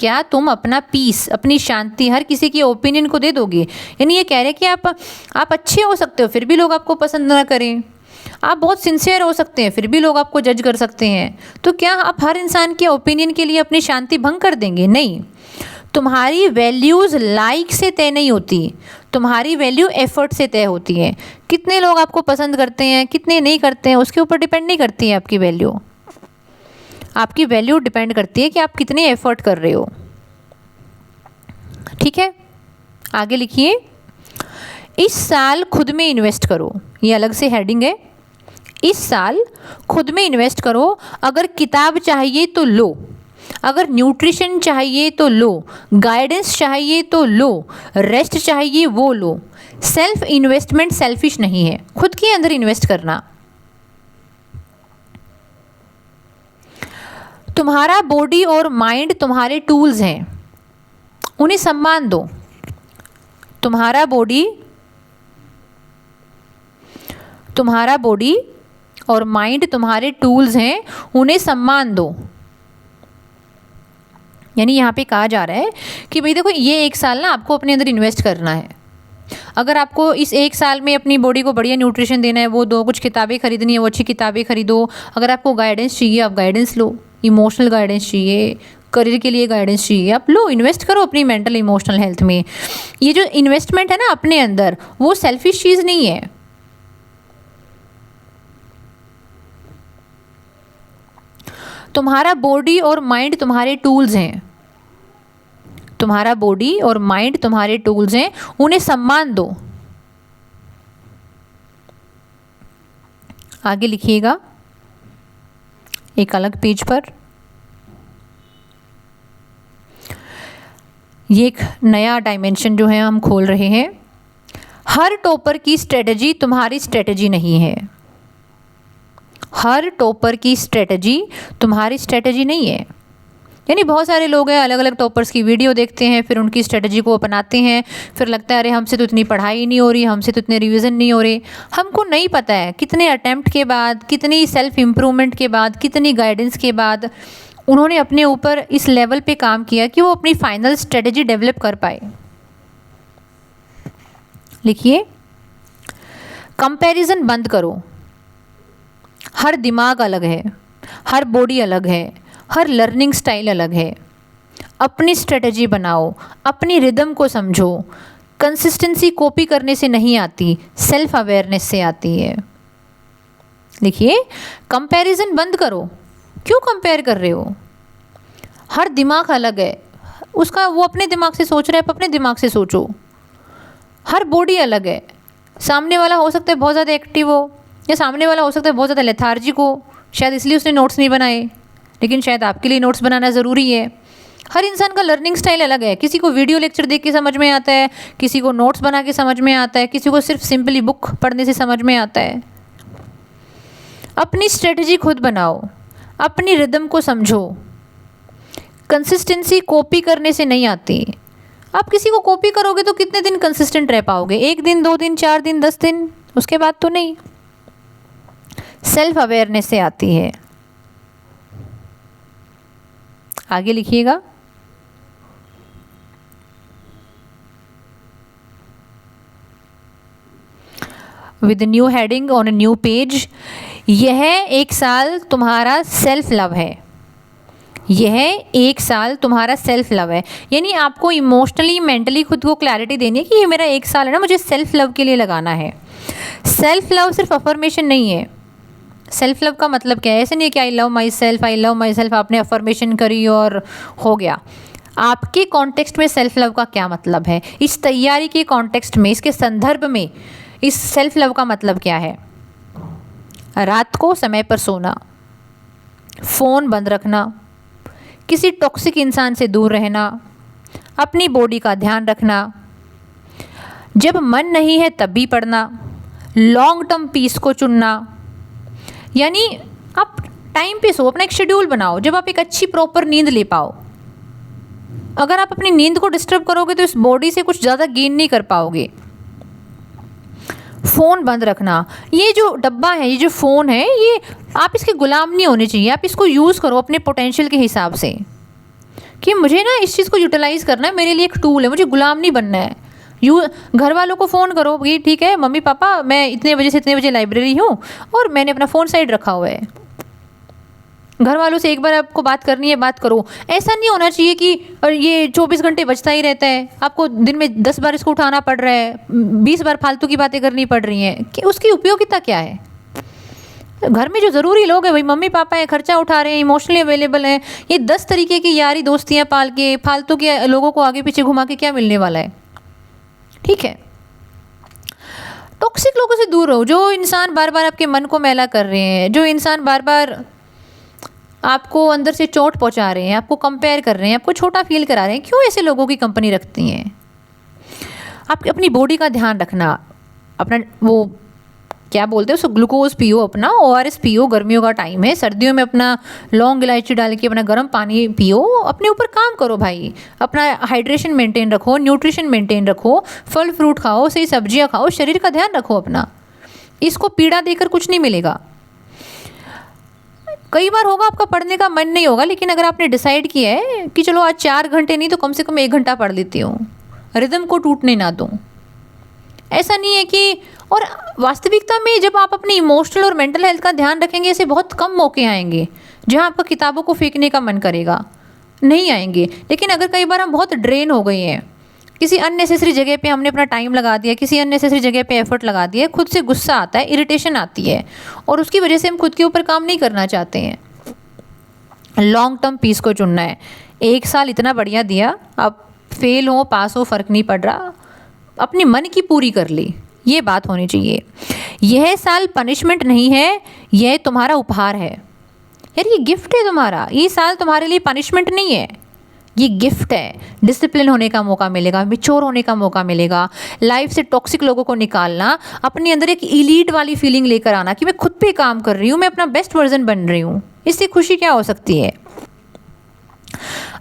क्या तुम अपना पीस, अपनी शांति हर किसी की ओपिनियन को दे दोगे? यानी ये कह रहे हैं कि आप अच्छे हो सकते हो फिर भी लोग आपको पसंद ना करें, आप बहुत सिंसियर हो सकते हैं फिर भी लोग आपको जज कर सकते हैं। तो क्या आप हर इंसान के ओपिनियन के लिए अपनी शांति भंग कर देंगे? नहीं। तुम्हारी वैल्यूज़ लाइक से तय नहीं होती, तुम्हारी वैल्यू एफर्ट से तय होती है। कितने लोग आपको पसंद करते हैं, कितने नहीं करते हैं, उसके ऊपर डिपेंड नहीं करती है आपकी वैल्यू। आपकी वैल्यू डिपेंड करती है कि आप कितने एफर्ट कर रहे हो। ठीक है, आगे लिखिए। इस साल खुद में इन्वेस्ट करो, ये अलग से हेडिंग है। इस साल खुद में इन्वेस्ट करो। अगर किताब चाहिए तो लो, अगर न्यूट्रिशन चाहिए तो लो, गाइडेंस चाहिए तो लो, रेस्ट चाहिए वो लो। सेल्फ इन्वेस्टमेंट सेल्फिश नहीं है, खुद के अंदर इन्वेस्ट करना। तुम्हारा बॉडी और माइंड तुम्हारे टूल्स हैं, उन्हें सम्मान दो। तुम्हारा बॉडी और माइंड तुम्हारे टूल्स हैं, उन्हें सम्मान दो। यानी यहाँ पे कहा जा रहा है कि भाई देखो, ये एक साल ना आपको अपने अंदर इन्वेस्ट करना है। अगर आपको इस एक साल में अपनी बॉडी को बढ़िया न्यूट्रिशन देना है वो दो, कुछ किताबें खरीदनी है वो अच्छी किताबें खरीदो। अगर आपको गाइडेंस चाहिए आप गाइडेंस लो, इमोशनल गाइडेंस चाहिए, करियर के लिए गाइडेंस चाहिए, आप लो, इन्वेस्ट करो अपनी मेंटल इमोशनल हेल्थ में। ये जो इन्वेस्टमेंट है ना अपने अंदर, वो सेल्फिश चीज़ नहीं है। तुम्हारा बॉडी और माइंड तुम्हारे टूल्स हैं, तुम्हारा बॉडी और माइंड तुम्हारे टूल्स हैं, उन्हें सम्मान दो। आगे लिखिएगा एक अलग पेज पर। ये एक नया डायमेंशन जो है हम खोल रहे हैं। हर टॉपर की स्ट्रेटजी तुम्हारी स्ट्रेटजी नहीं है। हर टॉपर की स्ट्रेटजी तुम्हारी स्ट्रेटजी नहीं है। यानी बहुत सारे लोग हैं अलग अलग टॉपर्स की वीडियो देखते हैं, फिर उनकी स्ट्रेटजी को अपनाते हैं, फिर लगता है अरे हमसे तो इतनी पढ़ाई नहीं हो रही, हमसे तो इतने रिवीजन नहीं हो रहे। हमको नहीं पता है कितने अटेम्प्ट के बाद, कितनी सेल्फ इम्प्रूवमेंट के बाद, कितनी गाइडेंस के बाद उन्होंने अपने ऊपर इस लेवल पे काम किया कि वो अपनी फाइनल स्ट्रेटजी डेवलप कर पाए। लिखिए, कंपैरिजन बंद करो। हर दिमाग अलग है, हर बॉडी अलग है, हर लर्निंग स्टाइल अलग है। अपनी स्ट्रेटजी बनाओ, अपनी रिदम को समझो। कंसिस्टेंसी कॉपी करने से नहीं आती, सेल्फ अवेयरनेस से आती है। लिखिए, कंपैरिजन बंद करो। क्यों कंपेयर कर रहे हो? हर दिमाग अलग है, उसका वो अपने दिमाग से सोच रहा है, आप अपने दिमाग से सोचो। हर बॉडी अलग है, सामने वाला हो सकता है बहुत ज़्यादा एक्टिव हो, या सामने वाला हो सकता है बहुत ज़्यादा लेथार्जिक हो, शायद इसलिए उसने नोट्स नहीं बनाए, लेकिन शायद आपके लिए नोट्स बनाना ज़रूरी है। हर इंसान का लर्निंग स्टाइल अलग है, किसी को वीडियो लेक्चर देख के समझ में आता है, किसी को नोट्स बना के समझ में आता है, किसी को सिर्फ सिंपली बुक पढ़ने से समझ में आता है। अपनी स्ट्रेटजी खुद बनाओ, अपनी रिदम को समझो। कंसिस्टेंसी कॉपी करने से नहीं आती। आप किसी को कॉपी करोगे तो कितने दिन कंसिस्टेंट रह पाओगे? 1 दिन, 2 दिन, 4 दिन, 10 दिन, उसके बाद तो नहीं। सेल्फ अवेयरनेस से आती है। आगे लिखिएगा, with new heading on a new page. यह एक साल तुम्हारा सेल्फ लव है। यह एक साल तुम्हारा सेल्फ लव है। यानी आपको इमोशनली, मेंटली खुद को क्लैरिटी देनी है कि ये मेरा एक साल है ना, मुझे सेल्फ लव के लिए लगाना है। सेल्फ लव सिर्फ अफर्मेशन नहीं है। सेल्फ लव का मतलब क्या है? ऐसे नहीं है कि आई लव माई सेल्फ, आपने अफर्मेशन करी और हो गया। आपके कॉन्टेक्स्ट में सेल्फ लव का क्या मतलब है? इस तैयारी के कॉन्टेक्स्ट में, इसके संदर्भ में इस सेल्फ लव का मतलब क्या है? रात को समय पर सोना, फ़ोन बंद रखना, किसी टॉक्सिक इंसान से दूर रहना, अपनी बॉडी का ध्यान रखना, जब मन नहीं है तब भी पढ़ना, लॉन्ग टर्म पीस को चुनना। यानी आप टाइम पे सो, अपना एक शेड्यूल बनाओ जब आप एक अच्छी प्रॉपर नींद ले पाओ। अगर आप अपनी नींद को डिस्टर्ब करोगे तो इस बॉडी से कुछ ज़्यादा गेन नहीं कर पाओगे। फ़ोन बंद रखना, ये जो डब्बा है, ये जो फ़ोन है, ये आप इसके गुलाम नहीं होने चाहिए। आप इसको यूज़ करो अपने पोटेंशियल के हिसाब से। कि मुझे ना इस चीज़ को यूटिलाइज़ करना है, मेरे लिए एक टूल है, मुझे गुलाम नहीं बनना है। घर वालों को फ़ोन करो कि ठीक है मम्मी पापा, मैं इतने बजे से इतने बजे लाइब्रेरी हूँ और मैंने अपना फ़ोन साइड रखा हुआ है। घर वालों से एक बार आपको बात करनी है, बात करो। ऐसा नहीं होना चाहिए कि और ये 24 घंटे बजता ही रहता है, आपको दिन में 10 बार इसको उठाना पड़ रहा है, 20 बार फालतू की बातें करनी पड़ रही हैं, कि उसकी उपयोगिता क्या है? घर में जो ज़रूरी लोग हैं, भाई मम्मी पापा हैं, खर्चा उठा रहे हैं, इमोशनली अवेलेबल हैं, ये 10 तरीके की यारी दोस्तियाँ पाल के फालतू के लोगों को आगे पीछे घुमा के क्या मिलने वाला है? ठीक है, टॉक्सिक लोगों से दूर रहो। जो इंसान बार बार आपके मन को मैला कर रहे हैं, जो इंसान बार बार आपको अंदर से चोट पहुंचा रहे हैं, आपको कंपेयर कर रहे हैं, आपको छोटा फील करा रहे हैं, क्यों ऐसे लोगों की कंपनी रखती हैं? आप अपनी बॉडी का ध्यान रखना, अपना वो क्या बोलते हैं उसको, ग्लूकोज पियो, अपना ORS पियो, गर्मियों का टाइम है, सर्दियों में अपना लौंग इलायची डाल के अपना गर्म पानी पियो, अपने ऊपर काम करो भाई, अपना हाइड्रेशन मेंटेन रखो, न्यूट्रिशन मेंटेन रखो, फल फ्रूट खाओ, सही सब्जियां खाओ, शरीर का ध्यान रखो अपना। इसको पीड़ा देकर कुछ नहीं मिलेगा। कई बार होगा आपका पढ़ने का मन नहीं होगा, लेकिन अगर आपने डिसाइड किया है कि चलो आज 4 घंटे नहीं तो कम से कम 1 घंटा पढ़ लेती हूँ, रिदम को टूटने ना दूँ। ऐसा नहीं है कि, और वास्तविकता में जब आप अपनी इमोशनल और मेंटल हेल्थ का ध्यान रखेंगे, ऐसे बहुत कम मौके आएंगे जहाँ आपका किताबों को फेंकने का मन करेगा, नहीं आएंगे। लेकिन अगर कई बार हम बहुत ड्रेन हो गए हैं, किसी अननेसेसरी जगह पे हमने अपना टाइम लगा दिया, किसी अननेसेसरी जगह पे एफर्ट लगा दिया, खुद से गुस्सा आता है, इरिटेशन आती है, और उसकी वजह से हम खुद के ऊपर काम नहीं करना चाहते हैं। लॉन्ग टर्म पीस को चुनना है। 1 साल इतना बढ़िया दिया, आप फेल हो पास हो फ़र्क नहीं पड़ रहा, अपनी मन की पूरी कर ली, ये बात होनी चाहिए। यह साल पनिशमेंट नहीं है, यह तुम्हारा उपहार है। यार ये गिफ्ट है तुम्हारा, ये साल तुम्हारे लिए पनिशमेंट नहीं है, ये गिफ्ट है। डिसिप्लिन होने का मौका मिलेगा, मैच्योर होने का मौका मिलेगा, लाइफ से टॉक्सिक लोगों को निकालना, अपने अंदर एक इलीट वाली फीलिंग लेकर आना कि मैं खुद पे काम कर रही हूँ, मैं अपना बेस्ट वर्जन बन रही हूँ। इससे खुशी क्या हो सकती है?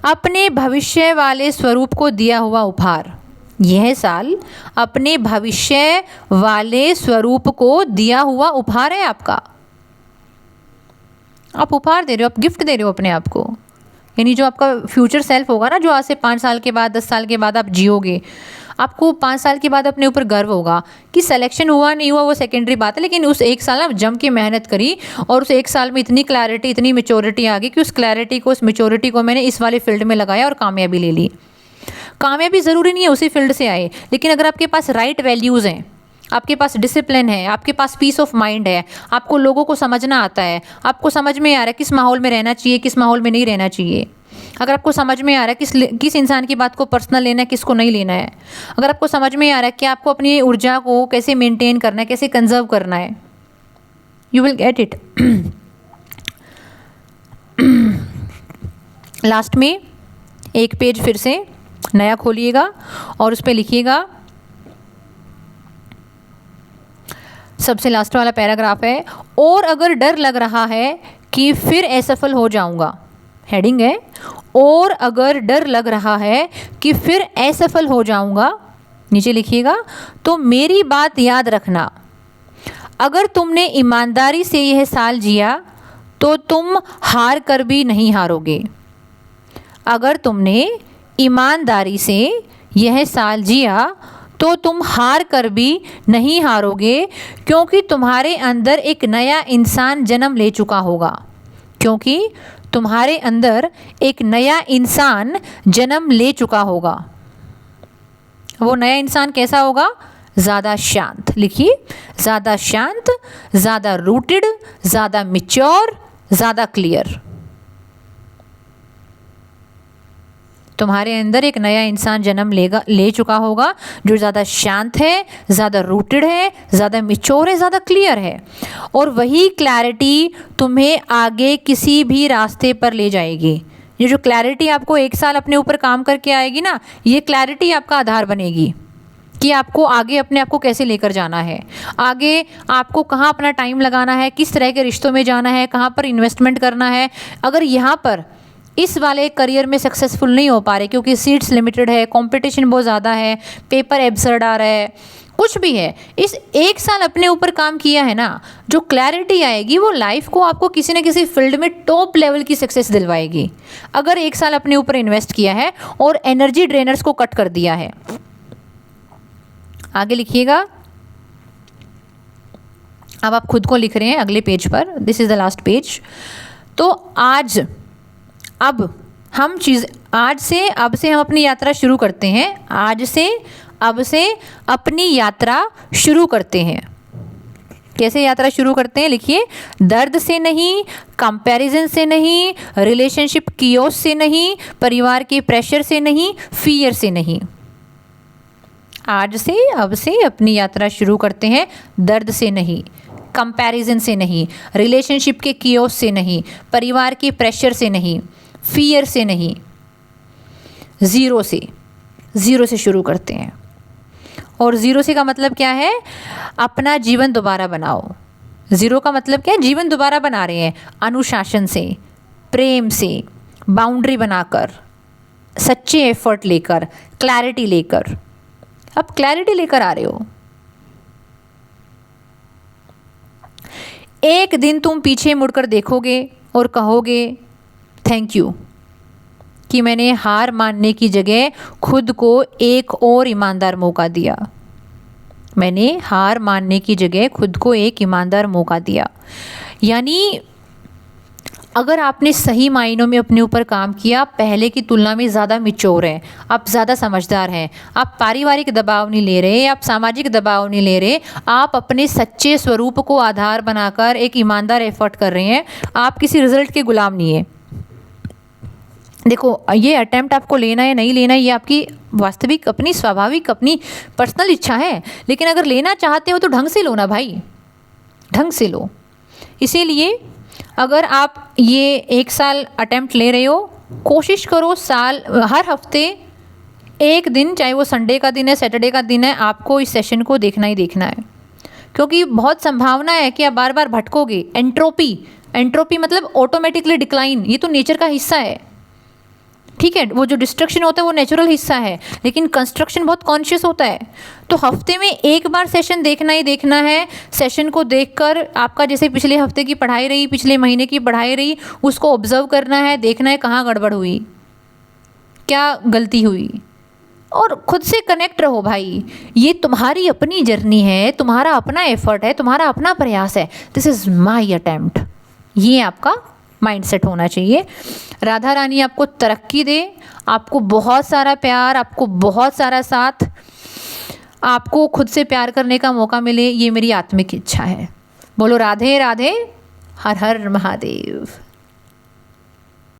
अपने भविष्य वाले स्वरूप को दिया हुआ उपहार। यह साल अपने भविष्य वाले स्वरूप को दिया हुआ उपहार है आपका। आप उपहार दे रहे हो, आप गिफ्ट दे रहे हो अपने आप को। यानी जो आपका फ्यूचर सेल्फ होगा ना, जो आज से 5 साल के बाद 10 साल के बाद आप जियोगे, आपको 5 साल के बाद अपने ऊपर गर्व होगा कि सिलेक्शन हुआ नहीं हुआ वो सेकेंडरी बात है, लेकिन उस 1 साल आप जम के मेहनत करी और उस 1 साल में इतनी क्लैरिटी, इतनी मेच्योरिटी आ गई कि उस क्लैरिटी को, उस मेच्योरिटी को मैंने इस वाले फील्ड में लगाया और कामयाबी ले ली। कामयाबी ज़रूरी नहीं है उसी फील्ड से आए, लेकिन अगर आपके पास राइट वैल्यूज़ हैं, आपके पास डिसिप्लिन है, आपके पास पीस ऑफ माइंड है, आपको लोगों को समझना आता है, आपको समझ में आ रहा है किस माहौल में रहना चाहिए, किस माहौल में नहीं रहना चाहिए, अगर आपको समझ में आ रहा है किस इंसान की बात को पर्सनल लेना है, किसको नहीं लेना है, अगर आपको समझ में आ रहा है कि आपको अपनी ऊर्जा को कैसे मेंटेन करना है, कैसे कंजर्व करना है, you will get it. Last में एक पेज फिर से नया खोलिएगा और उस पर लिखिएगा, सबसे लास्ट वाला पैराग्राफ है, और अगर डर लग रहा है कि फिर असफल हो जाऊंगा, हेडिंग है, और अगर डर लग रहा है कि फिर असफल हो जाऊंगा, नीचे लिखिएगा, तो मेरी बात याद रखना, अगर तुमने ईमानदारी से यह साल जिया तो तुम हार कर भी नहीं हारोगे। अगर तुमने ईमानदारी से यह साल जिया तो तुम हार कर भी नहीं हारोगे, क्योंकि तुम्हारे अंदर एक नया इंसान जन्म ले चुका होगा। क्योंकि तुम्हारे अंदर एक नया इंसान जन्म ले चुका होगा। वो नया इंसान कैसा होगा? ज़्यादा शांत, लिखिए, ज़्यादा शांत, ज़्यादा रूटेड, ज़्यादा मैच्योर, ज़्यादा क्लियर। तुम्हारे अंदर एक नया इंसान जन्म ले चुका होगा, जो ज़्यादा शांत है, ज़्यादा रूटेड है, ज़्यादा मैच्योर है, ज़्यादा क्लियर है, और वही क्लैरिटी तुम्हें आगे किसी भी रास्ते पर ले जाएगी। ये जो क्लैरिटी आपको 1 साल अपने ऊपर काम करके आएगी ना, ये क्लैरिटी आपका आधार बनेगी कि आपको आगे अपने आप को कैसे लेकर जाना है, आगे आपको कहाँ अपना टाइम लगाना है, किस तरह के रिश्तों में जाना है, कहाँ पर इन्वेस्टमेंट करना है। अगर यहाँ पर इस वाले करियर में सक्सेसफुल नहीं हो पा रहे क्योंकि सीट्स लिमिटेड है, कंपटीशन बहुत ज़्यादा है, पेपर एब्सर्ड आ रहा है, कुछ भी है, इस 1 साल अपने ऊपर काम किया है ना, जो क्लैरिटी आएगी वो लाइफ को आपको किसी न किसी फील्ड में टॉप लेवल की सक्सेस दिलवाएगी। अगर 1 साल अपने ऊपर इन्वेस्ट किया है और एनर्जी ड्रेनर्स को कट कर दिया है। आगे लिखिएगा। अब आप खुद को लिख रहे हैं अगले पेज पर, this is the last page. तो आज से अब से हम अपनी यात्रा शुरू करते हैं। आज से अब से अपनी यात्रा शुरू करते हैं। कैसे यात्रा शुरू करते हैं? लिखिए, दर्द से नहीं, कंपैरिजन से नहीं, रिलेशनशिप कियोस से नहीं, परिवार के प्रेशर से नहीं, फियर से नहीं। आज से अब से अपनी यात्रा शुरू करते हैं, दर्द से नहीं, कंपैरिजन से नहीं, रिलेशनशिप के कियोस से नहीं, परिवार के प्रेशर से नहीं, फियर से नहीं, ज़ीरो से शुरू करते हैं। और ज़ीरो से का मतलब क्या है? अपना जीवन दोबारा बनाओ। ज़ीरो का मतलब क्या है? जीवन दोबारा बना रहे हैं, अनुशासन से, प्रेम से, बाउंड्री बनाकर, सच्चे एफर्ट लेकर, क्लैरिटी लेकर। अब क्लैरिटी लेकर आ रहे हो। एक दिन तुम पीछे मुड़कर देखोगे और कहोगे थैंक यू कि मैंने हार मानने की जगह खुद को एक और ईमानदार मौका दिया। मैंने हार मानने की जगह खुद को एक ईमानदार मौका दिया। यानी अगर आपने सही मायनों में अपने ऊपर काम किया, पहले की तुलना में ज़्यादा मैच्योर हैं, आप ज़्यादा समझदार हैं, आप पारिवारिक दबाव नहीं ले रहे, आप सामाजिक दबाव नहीं ले रहे, आप अपने सच्चे स्वरूप को आधार बनाकर एक ईमानदार एफर्ट कर रहे हैं, आप किसी रिजल्ट के गुलाम नहीं है। देखो, ये अटेम्प्ट आपको लेना है नहीं लेना, ये आपकी वास्तविक अपनी स्वाभाविक अपनी पर्सनल इच्छा है, लेकिन अगर लेना चाहते हो तो ढंग से लो ना भाई, ढंग से लो। इसीलिए अगर आप ये 1 साल अटेम्प्ट ले रहे हो, कोशिश करो हर हफ्ते एक दिन, चाहे वो संडे का दिन है, सैटरडे का दिन है, आपको इस सेशन को देखना ही देखना है। क्योंकि बहुत संभावना है कि आप बार बार भटकोगे। एंट्रोपी मतलब ऑटोमेटिकली डिक्लाइन, ये तो नेचर का हिस्सा है। ठीक है, वो जो डिस्ट्रक्शन होता है वो नेचुरल हिस्सा है, लेकिन कंस्ट्रक्शन बहुत कॉन्शियस होता है। तो हफ्ते में एक बार सेशन देखना ही देखना है। सेशन को देखकर आपका जैसे पिछले हफ्ते की पढ़ाई रही, पिछले महीने की पढ़ाई रही, उसको ऑब्जर्व करना है, देखना है कहाँ गड़बड़ हुई, क्या गलती हुई, और खुद से कनेक्ट रहो भाई। ये तुम्हारी अपनी जर्नी है, तुम्हारा अपना एफर्ट है, तुम्हारा अपना प्रयास है। दिस इज़ माई अटेम्प्ट, ये आपका माइंडसेट होना चाहिए। राधा रानी आपको तरक्की दे, आपको बहुत सारा प्यार, आपको बहुत सारा साथ, आपको खुद से प्यार करने का मौका मिले, ये मेरी आत्मिक इच्छा है। बोलो राधे राधे, हर हर महादेव।